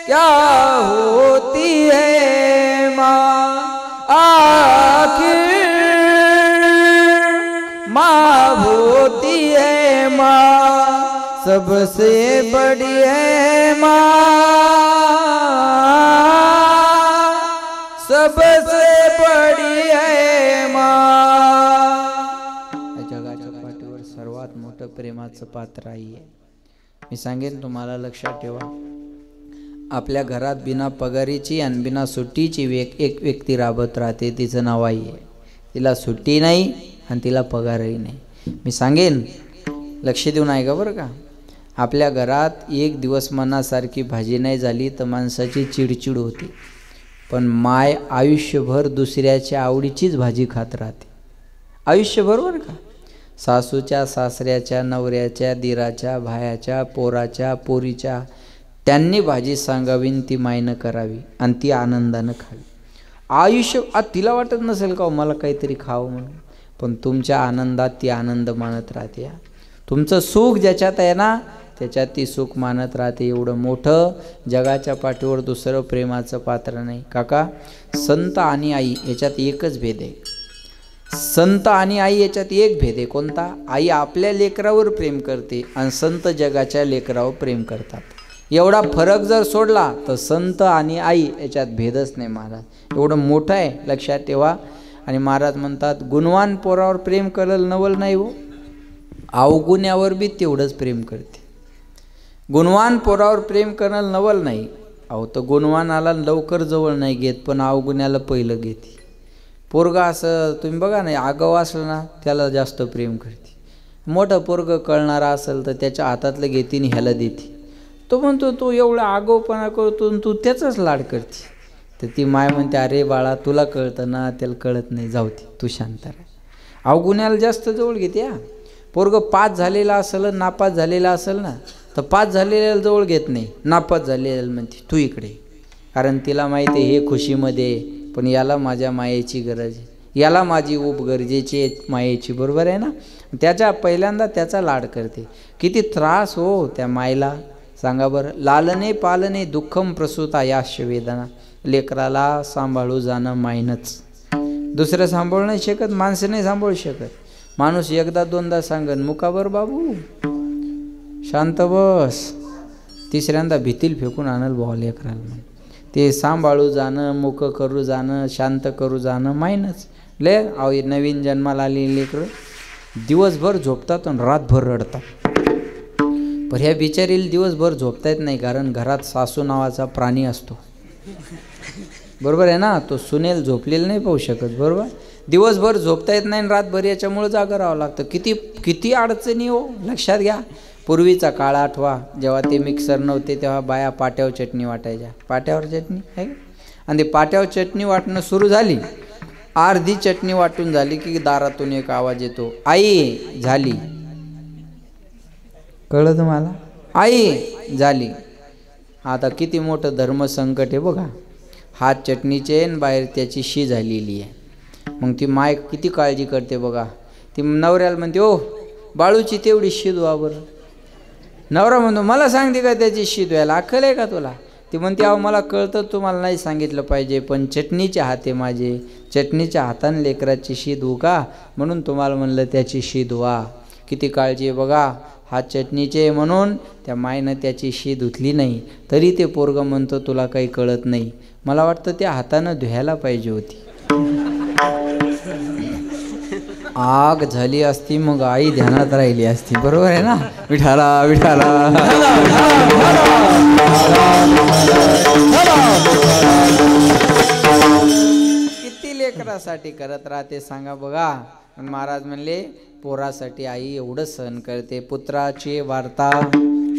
क्या होती है माँ, आखिर माँ होती है माँ, सबसे बड़ी है माँ, सबसे बड़ी है माँ. जगाच्या पाठीवर सर्वात मोठं प्रेमाचं पात्र आई आहे. मी सांगेन तुम्हाला, लक्षात ठेवा, आपल्या घरात बिना पगारीची आणि बिना सुट्टीची एक व्यक्ती राबत राहते, तिचं नाव आई आहे. तिला सुट्टी नाही आणि तिला पगारही नाही. मी सांगेन, लक्ष देऊन ऐका बरं का. आपल्या घरात एक दिवस मनासारखी भाजी नाही झाली तर माणसाची चिडचिड होते, पण माय आयुष्यभर दुसऱ्याच्या आवडीचीच भाजी खात राहते, आयुष्यभर बरं का. सासूच्या, सासऱ्याच्या, नवऱ्याच्या, दिराच्या, भायाच्या, पोराच्या, पोरीच्या, त्यांनी भाजी सांगावी, ती मायनं करावी आणि ती आनंदानं खावी. आयुष्य तिला वाटत नसेल का मला काहीतरी खावं म्हणून, पण तुमच्या आनंदात ती आनंद मानत राहते. तुमचं सुख ज्याच्यात आहे ना त्याच्यात ती सुख मानत राहते. एवढं मोठं जगाच्या पाठीवर दुसरं प्रेमाचं पात्र नाही. काका, संत आणि आई याच्यात एकच भेद आहे. संत आणि आई याच्यात एक भेद आहे. कोणता? आई आपल्या लेकरावर प्रेम करते आणि संत जगाच्या लेकरावर प्रेम करतात. एवढा फरक जर सोडला तर संत आणि आई याच्यात भेदच नाही महाराज. एवढं मोठं आहे, लक्षात ठेवा. आणि महाराज म्हणतात गुणवान पोरावर प्रेम करल नवल नाही हो, अवगुण्यावर बी तेवढंच प्रेम करते. गुणवान पोरावर प्रेम करल नवल नाही. अहो तर गुणवानाला लवकर जवळ नाही घेत, पण अवगुण्याला पहिलं घेते. पोरगा असं तुम्ही बघा ना, आगाव असलं ना त्याला जास्त प्रेम करते. मोठं पोरगं कळणारा असेल तर त्याच्या हातातलं घेते आणि ह्याला देते. तो म्हणतो तो एवढा आगाऊपणा करतो आणि तू त्याचाच लाड करते. तर ती माय म्हणते अरे बाळा तुला कळतं ना, त्याला कळत नाही, जाऊ दे तू शांत राहा. अवगुण्याला जास्त जवळ घेते. पोरगं पास झालेला असेल, नापास झालेला असेल ना तर पास झालेल्याला जवळ घेत नाही, नापास झालेल्याला म्हणते तू इकडे. कारण तिला माहिती आहे हे खुशीमध्ये, पण याला माझ्या मायेची गरज आहे, याला माझी ऊब गरजेची आहे मायेची, बरोबर आहे ना. त्याच्या पहिल्यांदा त्याचा लाड करते. किती त्रास हो त्या मायला सांगा बरं. लालने पालने दुःखम प्रसूता याश वेदना. लेकराला सांभाळू जाणं मायनच, दुसरं सांभाळू नाही शकत, माणसं नाही सांभाळू शकत. माणूस एकदा दोनदा सांगन मुकाबर बाबू शांत बस, तिसऱ्यांदा भीतील फेकून आणल भाऊ लेकराला. ते सांभाळू जाणं, मुकं करू जाणं, शांत करू जाणं माहीनच. लय नवीन जन्माला आलेली लेकरं दिवसभर झोपतात आणि रातभर रडतात. पण ह्या बिचारीला दिवसभर झोपता येत नाही, कारण घरात सासू नावाचा प्राणी असतो. बरोबर आहे ना, तो सुनेल झोपलेला नाही पाहू शकत. बरोबर, दिवसभर झोपता येत नाही, रातभर याच्यामुळे जागं राहावं लागतं. किती किती अडचणी हो, लक्षात घ्या. पूर्वीचा काळ आठवा, जेव्हा ते मिक्सर नव्हते तेव्हा बाया पाट्यावर चटणी वाटायच्या. पाट्यावर चटणी आहे, आणि ते पाट्यावर चटणी वाटणं सुरू झाली, अर्धी चटणी वाटून झाली की दारातून एक आवाज येतो, आई झाली. कळलं तुम्हाला? आई झाली. आता किती मोठं धर्मसंकट आहे बघा. हात चटणीचे आणि बाहेर त्याची शी झालेली आहे. मग ती माय किती काळजी करते बघा. ती नवऱ्याला म्हणते, ओ बाळूची तेवढी शी धुवा बरं. नवरा म्हणतो, मला सांगते का त्याची शी धुवायला, अक्कल आहे का तुला? ती म्हणते, अहो मला कळतं तुम्हाला नाही सांगितलं पाहिजे, पण चटणीचे हात आहे माझे, चटणीच्या हाताने लेकराची शी धुवू का, म्हणून तुम्हाला म्हणलं त्याची शी धुवा. किती काळजी आहे बघा. हात चटणीचे म्हणून त्या मायनं त्याची शी धुतली नाही, तरी ते पोरगं म्हणतो तुला काही कळत नाही. मला वाटतं त्या हातानं धुवायला पाहिजे होती. आग झाली असती मग आई ध्यानात राहिली असती. बरोबर आहे ना? विठाला विठाला. किती लेकरासाठी करत राहते सांगा बघा. महाराज म्हणले, पोरासाठी आई एवढं सहन करते. पुत्राची वार्ता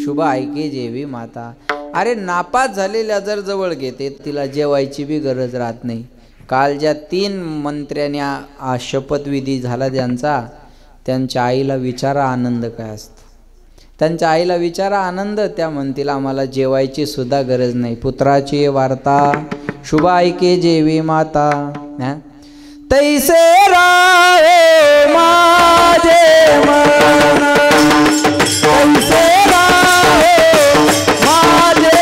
शुभ ऐके जेवी माता. अरे नापास झालेल्या जर जवळ घेते, तिला जेवायची बी गरज राहत नाही. काल ज्या 3 मंत्र्यांनी शपथविधी झाला ज्यांचा, त्यांच्या आईला विचारा आनंद काय असतो. त्यांच्या आईला विचारा आनंद, त्या म्हणतील आम्हाला जेवायची सुद्धा गरज नाही. पुत्राची वार्ता शुभ ऐके जेवी माता. तैसे राहे माझे मन, तैसे राहे माझे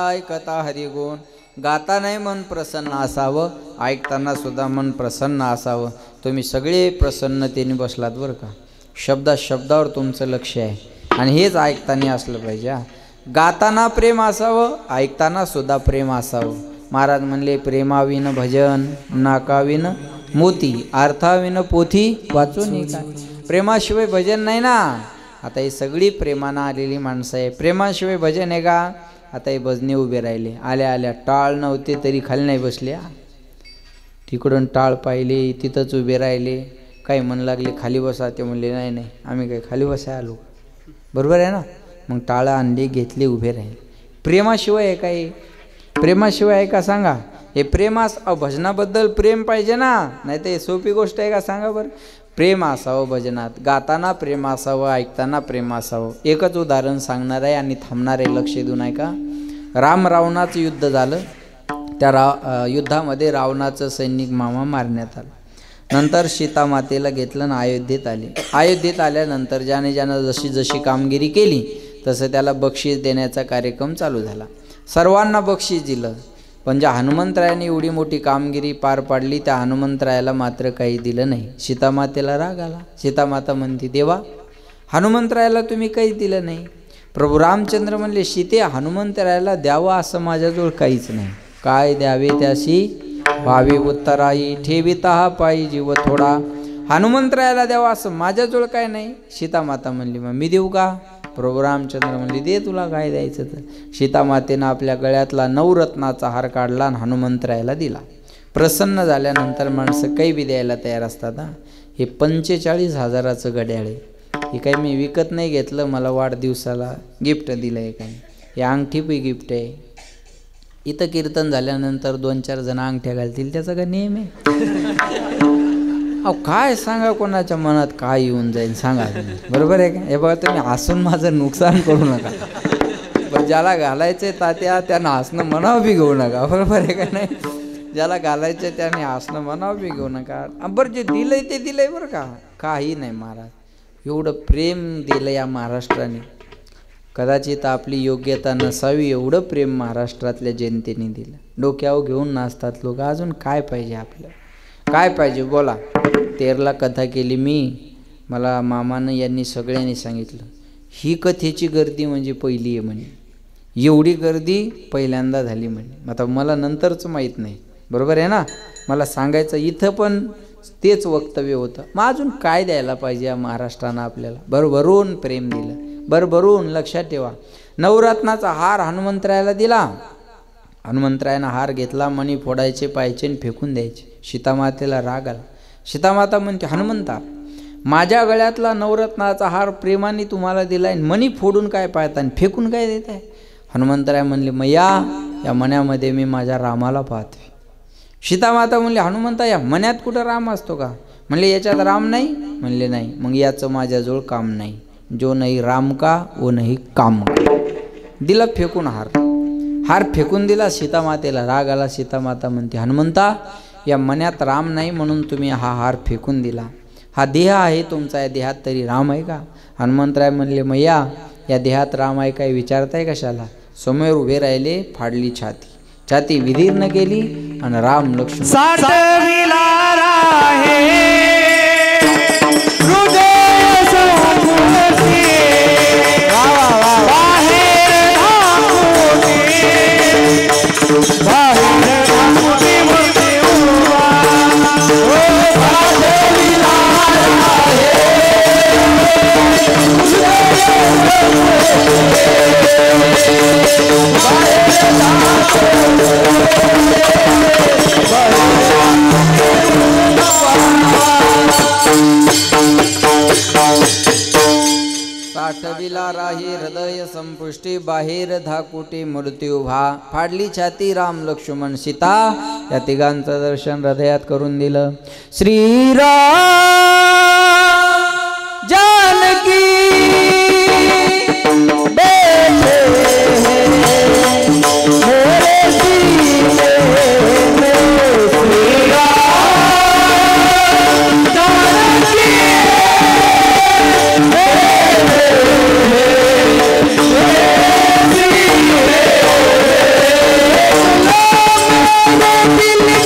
ऐकता हरिगुण. गाता नाही मन प्रसन्न असावं, ऐकताना सुद्धा मन प्रसन्न असावं. तुम्ही सगळे प्रसन्नतेने बसलात बरं का. शब्दावर तुमचं लक्ष आहे, आणि हेच ऐकताना असलं पाहिजे. गाताना प्रेम असावं, ऐकताना सुद्धा प्रेम असावं. महाराज म्हणले, प्रेमाविन भजन नाकाविन मोती, अर्थाविन पोथी वाचून. प्रेमाशिवाय भजन नाही ना. आता ही सगळी प्रेमानं आलेली माणसं आहे. प्रेमाशिवाय भजन आहे का? आता हे भजने उभे राहिले, आल्या आल्या टाळ नव्हते तरी खाली नाही बसले. तिकडून टाळ पाहिले, तिथंच उभे राहिले. काही म्हणू लागले खाली बसा, ते म्हणले नाही नाही आम्ही काही खाली बसाय आलो. बरोबर आहे ना? मग टाळं आणली, घेतली, उभे राहिले. प्रेमाशिवाय आहे काही? प्रेमाशिवाय आहे का सांगा? हे प्रेमास भजनाबद्दल प्रेम पाहिजे ना, नाही तर हे सोपी गोष्ट आहे का सांगा बरं? प्रेम असावं भजनात, गाताना प्रेम असावं, ऐकताना प्रेम असावं. एकच उदाहरण सांगणार आहे आणि थांबणार आहे, लक्ष देऊ नये का. राम रावणाचं युद्ध झालं. त्या युद्धामध्ये रावणाचं सैनिक मामा मारण्यात आलं. नंतर सीतामातेला घेतलं आणि अयोध्येत आले. अयोध्येत आल्यानंतर ज्याने जशी जशी कामगिरी केली तसं त्याला बक्षीस देण्याचा कार्यक्रम चालू झाला. सर्वांना बक्षीस दिलं. पण ज्या हनुमंतरायाने एवढी मोठी कामगिरी पार पाडली त्या हनुमंतरायाला मात्र काही दिलं नाही. सीतामातेला राग आला. सीतामाता म्हणते, देवा हनुमंतरायाला तुम्ही काही दिलं नाही. प्रभू रामचंद्र म्हणले, सीते हनुमंतरायाला द्यावं असं माझ्याजवळ काहीच नाही. काय द्यावे त्याशी व्हावे उत्तराई, ठेविता पायी जीव थोडा. हनुमंतरायाला द्यावा असं माझ्याजवळ काय नाही. सीतामाता म्हणली, मग मी देऊ का. प्रभू रामचंद्र म्हणले, दे तुला काय द्यायचं तर. सीतामातेनं आपल्या गळ्यातला नवरत्नाचा हार काढला आणि हनुमंतरायाला दिला. प्रसन्न झाल्यानंतर माणसं काही बी द्यायला तयार असतात. हे 45,000चं घड्याळ आहे. हे काही मी विकत नाही घेतलं, मला वाढदिवसाला गिफ्ट दिलं आहे. काही हे अंगठी पण गिफ्ट आहे. इथं कीर्तन झाल्यानंतर 2-4 जण अंगठ्या घालतील, त्याचा का नियम आहे. अहो काय सांगा, कोणाच्या मनात काय येऊन जाईल सांगा, बरोबर आहे का. हे बघा, तुम्ही हसून माझं नुकसान करू नका. बरं, ज्याला घालायचंय तात्या त्यानं हसणं मनावं बी घेऊ नका, बरोबर आहे का नाही. ज्याला घालायचं त्याने हसणं मनावं बी घेऊ नका. बरं, जे दिलंय ते दिलंय बरं का, काही नाही. महाराज एवढं प्रेम दिलं या महाराष्ट्राने. कदाचित आपली योग्यता नसावी एवढं प्रेम महाराष्ट्रातल्या जनतेने दिलं. डोक्यावर घेऊन नाचतात लोक. अजून काय पाहिजे आपलं, काय पाहिजे बोला. 13ला कथा केली मी. मला मामानं यांनी सगळ्यांनी सांगितलं, ही कथेची गर्दी म्हणजे पहिली आहे म्हणे. एवढी गर्दी पहिल्यांदा झाली म्हणे. आता मला नंतरचं माहीत नाही, बरोबर आहे ना. मला सांगायचं इथं पण तेच वक्तव्य होतं. मग अजून काय द्यायला पाहिजे या महाराष्ट्रानं आपल्याला. भरभरून प्रेम दिलं, भरभरून. लक्षात ठेवा, नवरत्नाचा हार हनुमंतरायाला दिला. हनुमंतरायानं हार घेतला, मणी फोडायचे, पाहायचे आणि फेकून द्यायचे. सीतामातेला राग आला. सीतामाता म्हणते, हनुमंता माझ्या गळ्यातला नवरत्नाचा हार प्रेमाने तुम्हाला दिलाय, मणी फोडून काय पाहता आणि फेकून काय देत आहे. हनुमंतराय म्हणले, मग या मण्यामध्ये मी माझ्या रामाला पाहतोय. सीतामाता म्हणले, हनुमंता या मण्यात कुठं राम असतो का. म्हणले, याच्यात राम नाही. म्हणले, नाही. मग याचं माझ्याजवळ काम नाही. जो नाही राम का वो नाही काम का. दिला फेकून हार फेकून दिला. सीतामातेला राग आला. सीतामाता म्हणते, हनुमंता या मण्यात राम नाही म्हणून तुम्ही हा हार फेकून दिला. हा देह आहे तुमचा, या देहात तरी राम आहे का. हनुमंतराय म्हणले, मग या देहात राम आहे काय विचारताय कशाला. समोर उभे राहिले. फाडली छाती विदीर्ण केली आणि राम लक्ष्मण साठविला राहे हृदय साठविला राही हृदय संपुष्टी, बाहेर धाकुटी मूर्ती उभा. फाडली छाती राम लक्ष्मण सीता. या तिघांचं दर्शन हृदयात करून दिलं. श्रीराम जानकी दिल के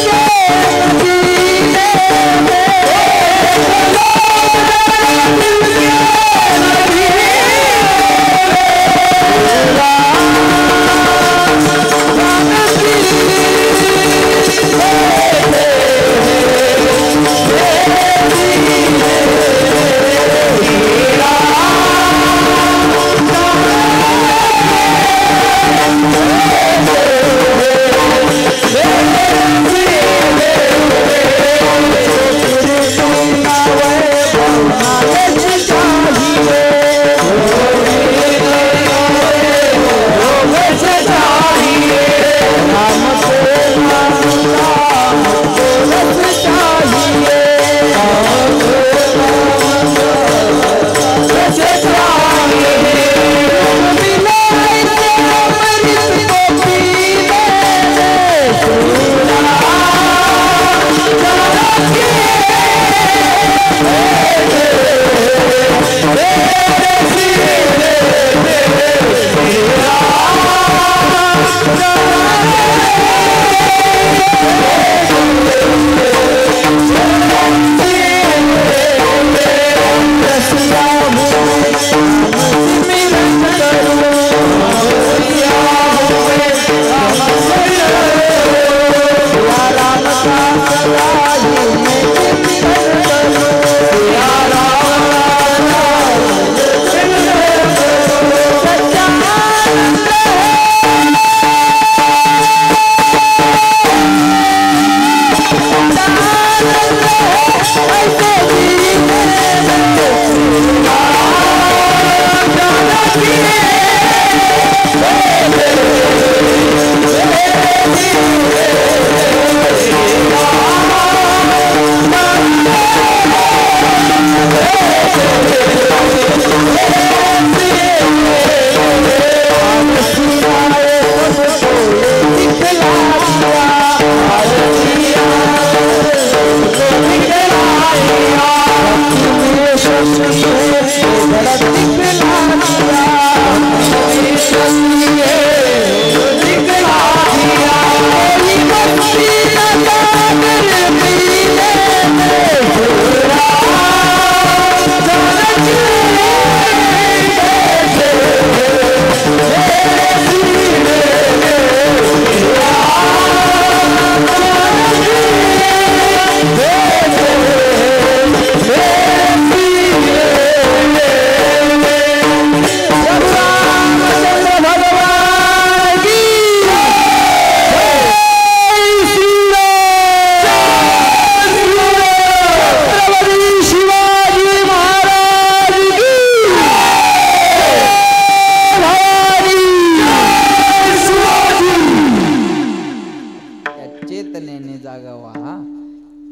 वेदनेने जागावा.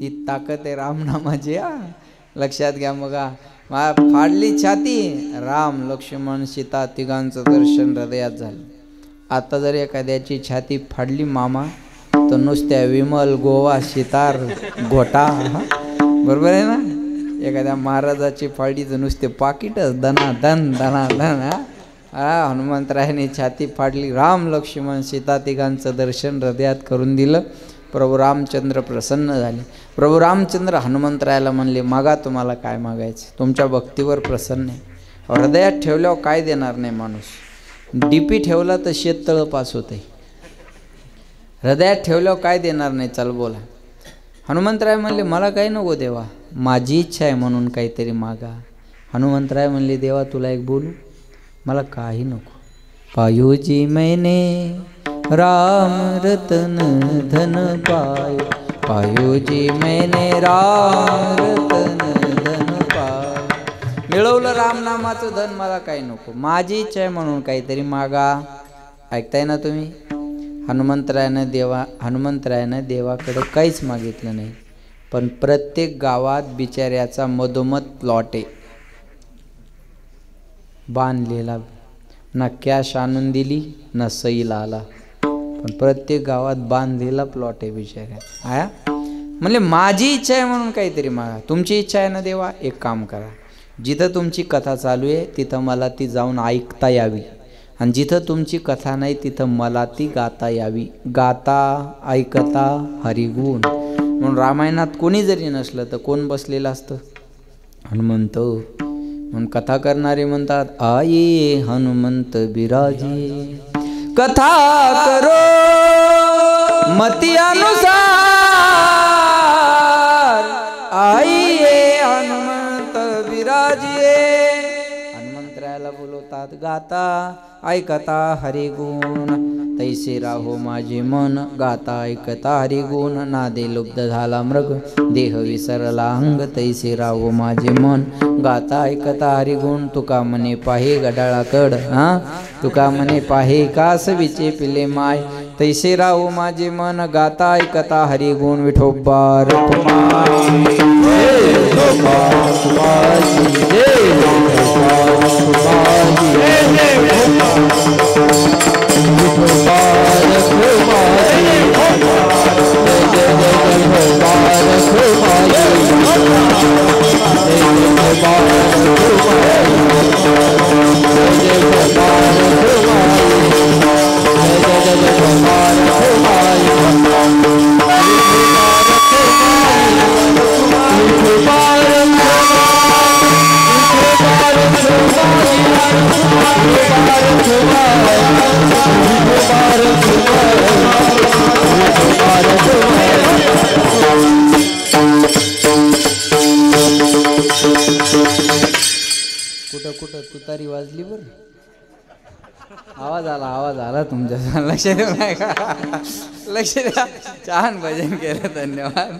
ती ताकद आहे रामनामाची. लक्षात घ्या. मग फाडली छाती, राम लक्ष्मण सीता तिघांचं दर्शन हृदयात झालं. आता जर एखाद्याची छाती फाडली मामा, तर नुसत्या विमल गोवा सितार घोटा. बरोबर आहे ना. एखाद्या महाराजाची फाळली तर नुसते पाकिटच धनाधन धनाधन. हनुमंतरायाने छाती फाडली, राम लक्ष्मण सीता तिघांचं दर्शन हृदयात करून दिलं. प्रभू रामचंद्र प्रसन्न झाले. प्रभू रामचंद्र हनुमंतरायाला म्हणले, मागा तुम्हाला काय मागायचं, तुमच्या भक्तीवर प्रसन्न आहे. हृदयात ठेवल्यावर काय देणार नाही माणूस. डीपी ठेवला तर शेततळं पास होते. हृदयात ठेवल्यावर काय देणार नाही, चल बोला. हनुमंतराय म्हणले, मला काही नको देवा, माझी इच्छा आहे म्हणून काहीतरी मागा. हनुमंतराय म्हणले, देवा तुला एक बोलू, मला काही नको. पायोजी मैंने राम रतन धन पायो, पायोजी मैंने राम रतन धन पायो. मिळवलं रामनामाचं धन, मला काही नको, माझी इच्छा आहे म्हणून काहीतरी मागा. ऐकताय ना तुम्ही. हनुमंतरायानं देवाकडे काहीच मागितलं नाही. पण प्रत्येक गावात बिचाऱ्याचा मधोमध प्लॉट आहे बांधलेला. ना कॅश आणून दिली ना सईला आला, पण प्रत्येक गावात बांधलेला प्लॉट आहे बिचाऱ्या. म्हणले माझी इच्छा आहे म्हणून काहीतरी मागा. तुमची इच्छा आहे ना देवा, एक काम करा, जिथं तुमची कथा चालू आहे तिथं मला ती जाऊन ऐकता यावी, आणि जिथं तुमची कथा नाही तिथं मला ती गाता यावी. गाता ऐकता हरिगुण. म्हणून रामायणात कोणी जरी नसलं तर कोण बसलेलं असतं, हनुमंत. म्हणून कथा करणारे म्हणतात, आई हनुमंत बिराजी, कथा करो मती अनुसार, आई हनुमंत बिराजिये. हनुमंतरायाला बोलवतात, गाता ऐकता हरिगुण, तैसे राहो माझे मन, गाता ऐकता हरिगुण. नादे लुब्ध झाला मृग, देह विसरला अंग, तैसे राहो माझे मन, गाता ऐकता हरिगुण. तुका मने पाहे गडाळाकड, तुका मने पाहे कासवीचे पिले माय, तैसे राहो माझे मन, गाता ऐकता हरिगुण. विठोबा रखुमाई कुठं तुतारी वाजली बरं. आवाज आला तुमच्या. लक्ष देऊ नाही का, लक्ष द्या. छान भजन केलं, धन्यवाद.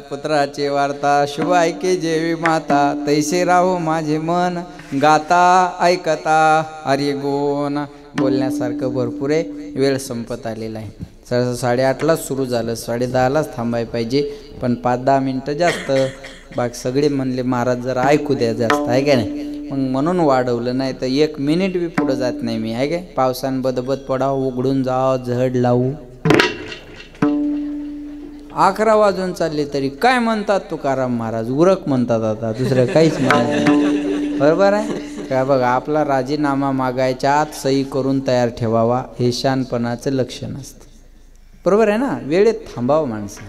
पुत्राची वार्ता शुभ ऐके जेवी माता, तैसे राहो माझे मन, गाता ऐकता हरिगुण. बोलण्यासारखं भरपूर आहे, वेळ संपत आलेला आहे. 8:30लाच सुरू झालं, 10:30लाच थांबायला पाहिजे, पण 5-10 मिनटं जास्त. बाकी सगळे म्हणले महाराज जरा ऐकू द्या जास्त, आहे का नाही, मग म्हणून वाढवलं. नाही तर 1 मिनिट बी पुढं जात नाही मी, आहे काय. पावसानं बदबद पडावं, उघडून जावं, झड लावू. 11 वाजून चालले तरी काय म्हणतात तुकाराम महाराज, उरक म्हणतात आता, दुसरं काहीच म्हणत नाही. बरोबर आहे का. बघा, आपला राजीनामा मागायच्या आत सही करून तयार ठेवावा, हे शानपणाचं लक्षण असतं. बरोबर आहे ना. वेळेत थांबावं माणसं,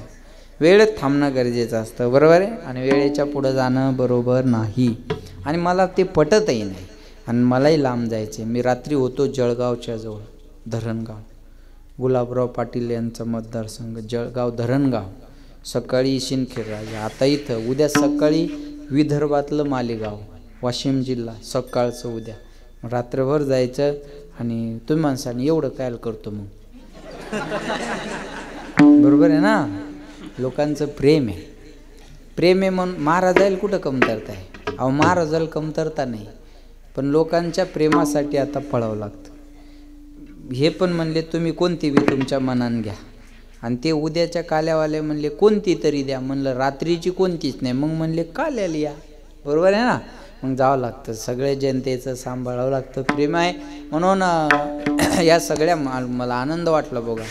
वेळेत थांबणं गरजेचं असतं. बरोबर आहे. आणि वेळेच्या पुढं जाणं बरोबर नाही. आणि मला ते पटतही नाही, आणि मलाही लांब जायचे. मी रात्री होतो जळगावच्या जवळ, धरणगाव, गुलाबराव पाटील यांचा मतदारसंघ, जळगाव धरणगाव. सकाळी शिंदखेडराजा, आता इथं उद्या सकाळी विदर्भातलं मालेगाव, वाशिम जिल्हा, सकाळचं उद्या. रात्रभर जायचं. आणि तुम्ही माणसाने एवढं काय करतो मग. बरोबर आहे ना. लोकांचं प्रेम आहे, प्रेम आहे म्हणून महाराजाला कुठं कमतरता आहे. अहो महाराजाला कमतरता नाही, पण लोकांच्या प्रेमासाठी आता पळावं लागतं. हे पण म्हणले तुम्ही कोणती बी तुमच्या मनानं घ्या, आणि ते उद्याच्या काल्यावाले म्हणले कोणती तरी द्या. म्हणलं रात्रीची कोणतीच नाही. मग म्हणले काल्याला या. बरोबर आहे ना. मग जावं लागतं, सगळे जनतेचं सांभाळावं लागतं. प्रेम आहे म्हणून या सगळ्या मला आनंद वाटला बघा.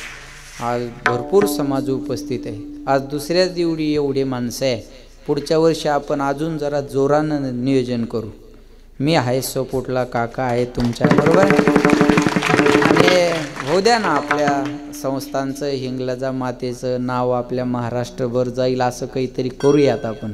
आज भरपूर समाज उपस्थित आहे. आज दुसऱ्याच दिवशी एवढे माणसं आहे. पुढच्या वर्षी आपण अजून जरा जोरानं नियोजन करू. मी आहे सपोर्टला, काका आहे तुमच्या बरोबर. आणि होऊ द्या ना आपल्या संस्थांचं, हिंगलाजा मातेचं नाव आपल्या महाराष्ट्रभर जाईल असं काहीतरी करूयात. आपण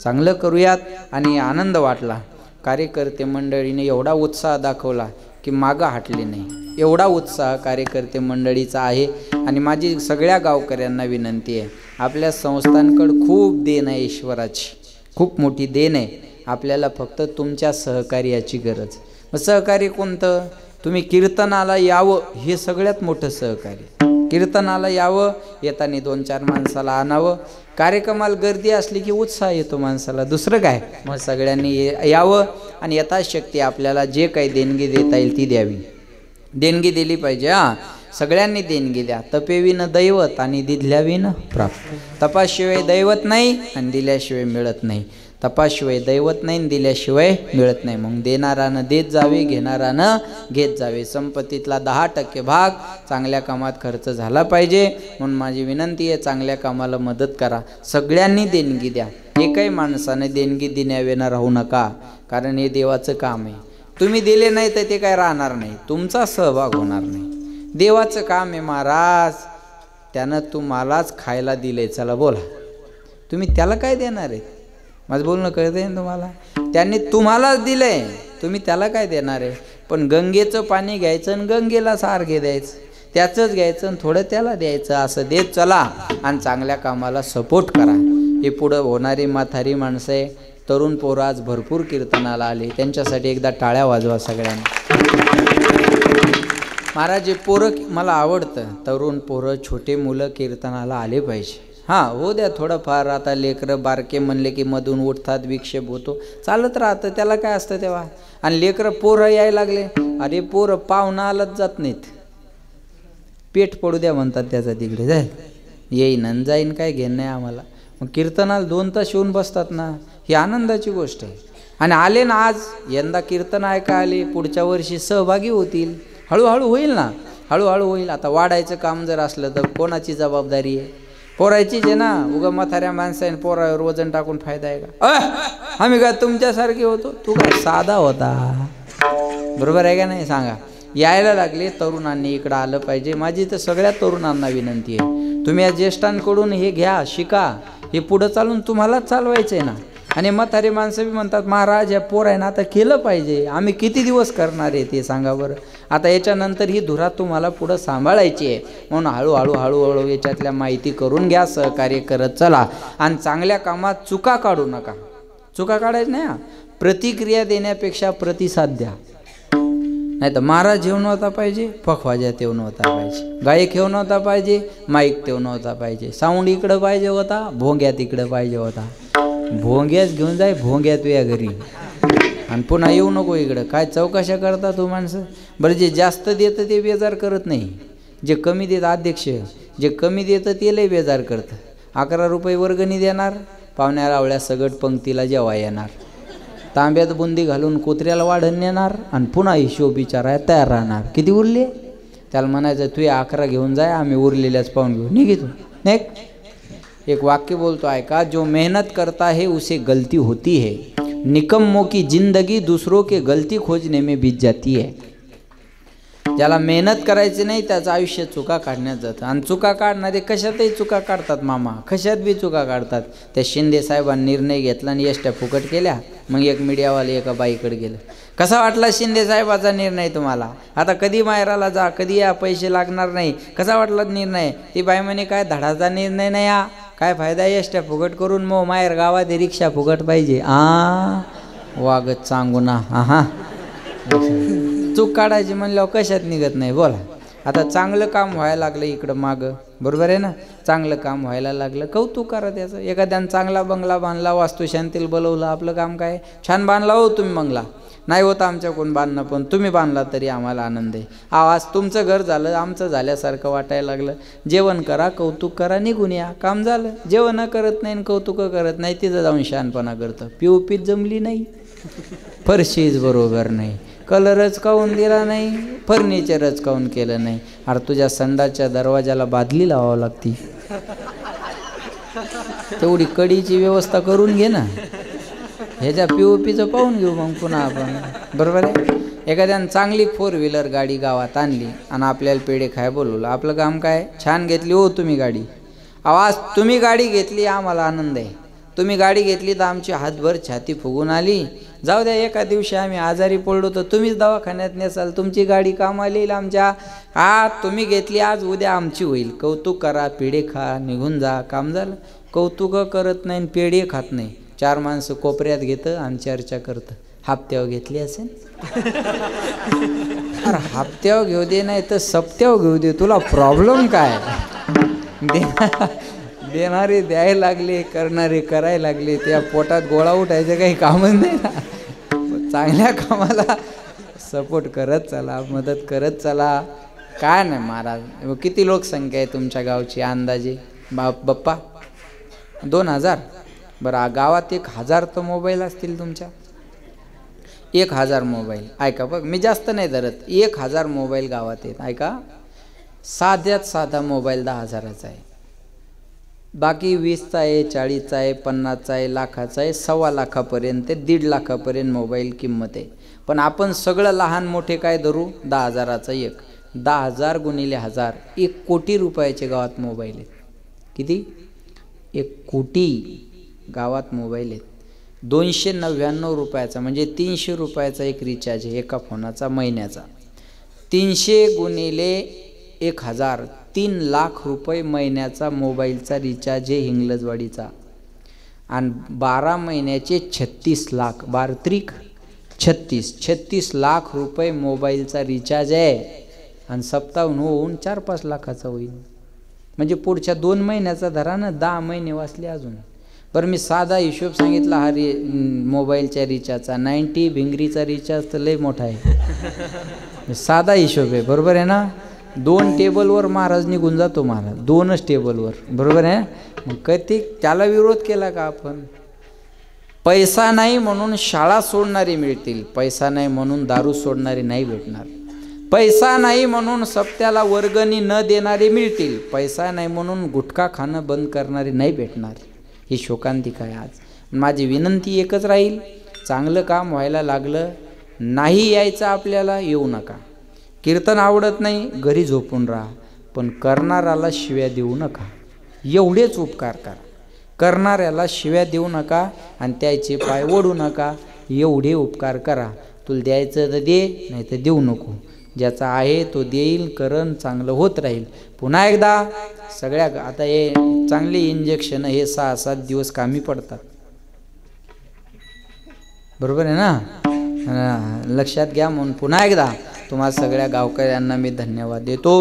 चांगलं करूयात. आणि आनंद वाटला. कार्यकर्ते मंडळीने एवढा उत्साह दाखवला की मागं हटले नाही. एवढा उत्साह कार्यकर्ते मंडळीचा आहे. आणि माझी सगळ्या गावकऱ्यांना विनंती आहे, आपल्या संस्थांकडं खूप देण आहे, ईश्वराची खूप मोठी देण आहे. आपल्याला फक्त तुमच्या सहकार्याची गरज. मग सहकार्य कोणतं? तुम्ही कीर्तनाला यावं हे सगळ्यात मोठं सहकार्य. कीर्तनाला यावं, येताना 2-4 माणसाला आणावं. कार्यक्रमाला गर्दी असली की उत्साह येतो माणसाला, दुसरं काय. मग सगळ्यांनी यावं आणि यथाशक्ती आपल्याला जे काही देणगी देता येईल ती द्यावी. देणगी दिली पाहिजे. सगळ्यांनी देणगी द्या. तपेविन दैवत आणि दिल्याविन प्राप्त. तपाशिवाय दैवत नाही आणि दिल्याशिवाय मिळत नाही. तपाशिवाय दैवत नाही, दिल्याशिवाय मिळत नाही. मग देणारानं देत जावे, घेणारानं घेत जावे. संपत्तीतला 10% भाग चांगल्या कामात खर्च झाला पाहिजे. म्हणून माझी विनंती आहे, चांगल्या कामाला मदत करा. सगळ्यांनी देणगी द्या. एकही माणसाने देणगी देण्याविना राहू नका, कारण हे देवाचं काम आहे. तुम्ही दिले नाही तर ते काय राहणार नाही, तुमचा सहभाग होणार नाही. देवाचं काम आहे महाराज, त्यानं तुम्हालाच खायला दिले. चला बोला, तुम्ही त्याला काय देणार आहे? माझं बोलणं कळतंय ना तुम्हाला? त्यांनी तुम्हालाच दिलंय, तुम्ही त्याला काय देणार आहे? पण गंगेचं पाणी घ्यायचं आणि गंगेला सारखे द्यायचं, त्याचंच घ्यायचं आणि थोडं त्याला द्यायचं, असं देत चला आणि चांगल्या कामाला सपोर्ट करा. हे पुढं होणारी म्हातारी माणसं आहे, तरुण पोरं आज भरपूर कीर्तनाला आले, त्यांच्यासाठी एकदा टाळ्या वाजवा सगळ्यांनी. महाराज हे पोरं मला आवडतं, तरुण पोरं छोटे मुलं कीर्तनाला आले पाहिजे. हां हो द्या थोडंफार. आता लेकरं बारके म्हणले की मधून उठतात, विक्षेप होतो, चालत राहतं, त्याला काय असतं तेव्हा. आणि लेकरं पोरं यायला लागले, अरे पोरं पाहुणा आलंच जात नाहीत, पेट पडू द्या म्हणतात त्याचा, तिकडे जाय येईन आणि जाईन, काय घेणं नाही आम्हाला. मग कीर्तनाला 2 तास येऊन बसतात ना, ही आनंदाची गोष्ट आहे. आणि आले ना आज, यंदा कीर्तन ऐका आले, पुढच्या वर्षी सहभागी होतील. हळूहळू होईल ना, हळूहळू होईल. आता वाढायचं काम जर असलं तर कोणाची जबाबदारी आहे? पोरायचीच आहे ना. उगा म्हाताऱ्या माणसाने पोरावर वजन टाकून फायदा आहे का? आम्ही काय तुमच्यासारखे होतो? तू काय साधा होता, बरोबर आहे का नाही सांगा. यायला लागले तरुणांनी, इकडं आलं पाहिजे. माझी तर सगळ्या तरुणांना विनंती आहे, तुम्ही या ज्येष्ठांकडून हे घ्या, शिका. हे पुढं चालून तुम्हालाच चालवायचं आहे ना. आणि म्हातारे माणसं बी म्हणतात, महाराज या पोर आहे ना आता केलं पाहिजे, आम्ही किती दिवस करणार आहे ते सांगा बरं. आता याच्यानंतर ही धुरा तुम्हाला पुढं सांभाळायची आहे. म्हणून हळूहळू हळूहळू याच्यातल्या माहिती करून घ्या, सहकार्य करत चला. आणि चांगल्या कामात चुका काढू नका. चुका काढायचं नाही. प्रतिक्रिया देण्यापेक्षा प्रतिसाद द्या. नाही तर महाराज येऊन होता पाहिजे, पखवाज्यात येऊन होता पाहिजे, गायक येऊन होता पाहिजे, माईक ठेवून होता पाहिजे, साऊंड इकडं पाहिजे होता, भोंग्यात इकडं पाहिजे होता. भोंग्यात घेऊन जाय, भोंग्यात तुझ्या घरी, आणि पुन्हा येऊ नको इकडं. काय चौकशा करता तू माणसं? बरं जे जास्त देतं ते बेजार करत नाही, जे कमी देतं अध्यक्ष, जे कमी देतं ते लय बेजार करतं. 11 रुपये वर्गणी देणार, पाहुण्या रावळ्या सगट पंक्तीला जेव्हा येणार, तांब्यात बुंदी घालून कुत्र्याला वाढण नेणार, आणि पुन्हा हिशोब विचारायला तयार राहणार. किती उरले? त्याला म्हणायचं तू 11 घेऊन जाय, आम्ही उरलेल्याच पाहून घेऊ, निघितो नाही. एक वाक्य बोलतो ऐका, जो मेहनत करता है उसे गलती होती है, निकम्मों की जिंदगी दूसरों के गलती खोजने में बीत जाती है. ज्याला मेहनत करायची नाही त्याचं आयुष्य चुका काढण्यात जातं. आणि चुका काढणारे कशातही चुका काढतात मामा, कशात बी चुका काढतात. त्या शिंदे साहेबांनी निर्णय घेतला आणि एसट्या फुकट केल्या. मग एक मीडियावाले एका बाईकडे गेलं, कसा वाटला शिंदे साहेबाचा निर्णय तुम्हाला? आता कधी माहेराला जा, कधी या, पैसे लागणार नाही, कसा वाटला निर्णय? ती बाई म्हणे काय धडाचा निर्णय नाही हा, काय फायदा एसट्या फुकट करून, मग माहेर गावात रिक्षा फुकट पाहिजे. वागत सांगू ना. चूक काढायची म्हणल्यावर कशात निघत नाही बोला. आता चांगलं काम व्हायला लागलं इकडं मागं, बरोबर आहे ना, चांगलं काम व्हायला लागलं, कौतुक करा त्याचं. एखाद्यानं चांगला बंगला बांधला, वास्तुशांतीला बोलवलं, आपलं काम काय, छान बांधला हो तुम्ही बंगला, नाही होतं आमच्याकडून बांधणं, पण तुम्ही बांधला तरी आम्हाला आनंद आहे. आज तुमचं घर झालं, आमचं झाल्यासारखं वाटायला लागलं. जेवण करा, कौतुक करा, निघून या, काम झालं. जेवण करत नाही, कौतुक करत नाही, तिथं जाऊन शहाणपणा करतं. पीओपीत जमली नाही, फरशीच बरोबर नाही, कलरच काऊन दिला नाही, फर्निचरच काऊन केलं नाही. अरे तुझ्या संडाच्या दरवाजाला बादली लावावं लागती, तेवढी कडीची व्यवस्था करून घे ना. ह्याच्या पीओपीचं पाहून घेऊ मग पुन्हा आपण, बरोबर आहे. एखाद्यानं चांगली 4 व्हीलर गाडी गावात आणली आणि आपल्याला पेढे खाय बोलवलं, आपलं काम काय, छान घेतली हो तुम्ही गाडी. आवाज तुम्ही गाडी घेतली आम्हाला आनंद आहे, तुम्ही गाडी घेतली तर आमची हातभर छाती फुगून आली. जाऊ द्या, एका दिवशी आम्ही आजारी पडलो तर तुम्हीच दवाखान्यात नेसाल, तुमची गाडी कामाला येईल आमच्या. तुम्ही घेतली आज, उद्या आमची होईल. कौतुक करा, पेढे खा, निघून जा, काम झालं. कौतुक करत नाही, पेढे खात नाही, 4 माणसं कोपऱ्यात घेतं आणि चर्चा करतं. हप्त्यावर घेतली असेल, अरे हप्त्यावर घेऊ दे, नाही तर सप्त्यावर घेऊ दे, तुला प्रॉब्लेम काय. देणारे द्यायला लागले, करणारे करायला लागले, त्या पोटात गोळा उठायचं काही कामच नाही ना. चांगल्या कामाला सपोर्ट करत चला, मदत करत चला. काय नाही महाराज, किती लोकसंख्या आहे तुमच्या गावची अंदाजे बाप्पा? 2000. बरं, गावात 1000 तर मोबाईल असतील तुमच्या. 1000 मोबाईल, ऐका बघ, मी जास्त नाही धरत, 1000 मोबाईल गावात आहेत. ऐका, साध्यात साधा मोबाईल 10,000चा आहे, बाकी 20चा आहे, 40चा आहे, 50चा आहे, लाखाचा आहे, 1.25 लाखापर्यंत, 1.5 लाखापर्यंत मोबाईल किंमत आहे. पण आपण सगळं लहान मोठे काय धरू, 10,000चा एक, 10,000 गुणिले 1000, 1 कोटी रुपयाचे गावात मोबाईल आहेत. किती? 1 कोटी गावात मोबाईल आहेत. 299 रुपयाचा म्हणजे 300 रुपयाचा एक रिचार्ज आहे एका फोनाचा महिन्याचा. 300 गुणिले 1000, 3 लाख रुपये महिन्याचा मोबाईलचा रिचार्ज आहे हिंगलजवाडीचा. आणि 12 महिन्याचे 36 लाख, 12 त्रिक 36 लाख रुपये मोबाईलचा रिचार्ज आहे. आणि सप्ताहून होऊन 4-5 लाखाचा होईल, म्हणजे पुढच्या 2 महिन्याचा धरा ना, 10 महिने वाचले अजून. बरं, मी साधा हिशोब सांगितला हा मोबाईलच्या रिचार्जचा. 90 भिंगरीचा रिचार्ज तर लय मोठा आहे, साधा हिशोब आहे, बरोबर आहे ना. 2 टेबलवर महाराज निघून जातो महाराज, 2च टेबलवर, बरोबर आहे. मग कधी त्याला विरोध केला का आपण? पैसा नाही म्हणून शाळा सोडणारी मिळतील, पैसा नाही म्हणून दारू सोडणारी नाही भेटणार. पैसा नाही म्हणून सप्त्याला वर्गणी न देणारे मिळतील, पैसा नाही म्हणून गुटखा खाणं बंद करणारे नाही भेटणार. ही शोकांतिका आहे आज. माझी विनंती एकच राहील, चांगलं काम व्हायला लागलं, नाही यायचं आपल्याला, येऊ नका. कीर्तन आवडत नाही, घरी झोपून राहा, पण करणाऱ्याला शिव्या देऊ नका, एवढेच उपकार करा. करणाऱ्याला शिव्या देऊ नका आणि त्याचे पाय ओढू नका, एवढे उपकार करा. तुला द्यायचं तर दे, नाही तर देऊ नको. ज्याचा आहे तो देईल, करण चांगलं होत राहील. पुन्हा एकदा सगळ्या, आता हे चांगले इंजेक्शन हे 6-7 दिवस कामी पडतात, बरोबर आहे ना, लक्षात घ्या. म्हणून पुन्हा एकदा तुम्हाला सगळ्या गावकऱ्यांना मी धन्यवाद देतो.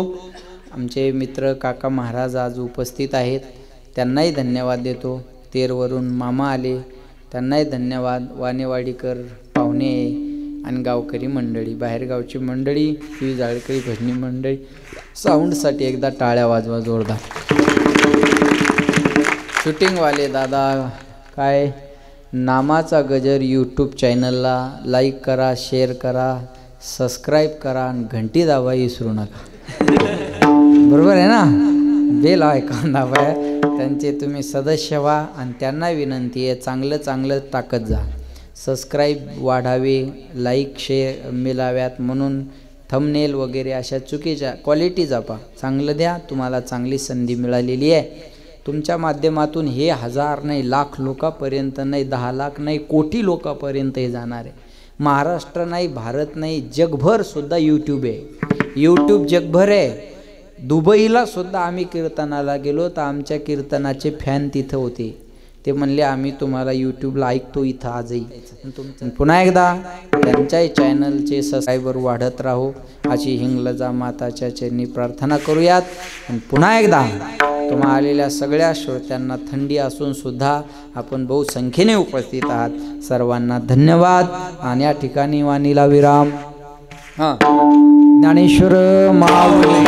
आमचे मित्र काका महाराज आज उपस्थित आहेत, त्यांनाही धन्यवाद देतो. तेरवरून मामा आले, त्यांनाही धन्यवाद. वानेवाडीकर पाहुणे आणि गावकरी मंडळी, बाहेरगावची मंडळी, ही जाळकरी भजनी मंडळी, साऊंडसाठी एकदा टाळ्या वाजवा जोरदार. शूटिंगवाले दादा, काय नामाचा गजर यूट्यूब चॅनलला लाईक करा, शेअर करा, सबस्क्राईब करा आणि घंटी दाबा विसरू नका, बरोबर आहे ना. बेल आयकॉन दाबा, त्यांचे तुम्ही सदस्य व्हा. आणि त्यांना विनंती आहे, चांगलं चांगलं टाकत जा, सबस्क्राईब वाढावे, लाईक शेअर मिळाव्यात म्हणून थंबनेल वगैरे अशा चुकीच्या क्वालिटी जपा, चांगलं द्या. तुम्हाला चांगली संधी मिळालेली आहे. तुमच्या माध्यमातून हे 1000 नाही, लाख लोकांपर्यंत नाही, 10 लाख नाही, कोटी लोकांपर्यंत हे जाणार आहे. महाराष्ट्र नाही, भारत नाही, जगभर सुद्धा यूट्यूब आहे. यूट्यूब जगभर आहे. दुबईला सुद्धा आम्ही कीर्तनाला गेलो तर आमच्या कीर्तनाचे फॅन तिथं होते. ते म्हणले आम्ही तुम्हाला यूट्यूबला ऐकतो इथं आजही. पुन्हा एकदा त्यांच्याही चॅनलचे सबस्क्रायबर वाढत राहो अशी हिंगलजा माताच्या चरणी प्रार्थना करूयात. आणि पुन्हा एकदा तुम्हा आलेल्या सगळ्या श्रोत्यांना थंडी असून सुद्धा आपण बहुसंख्येने उपस्थित आहात. सर्वांना धन्यवाद. आणि या ठिकाणी वाणीला विराम. ज्ञानेश्वर माऊली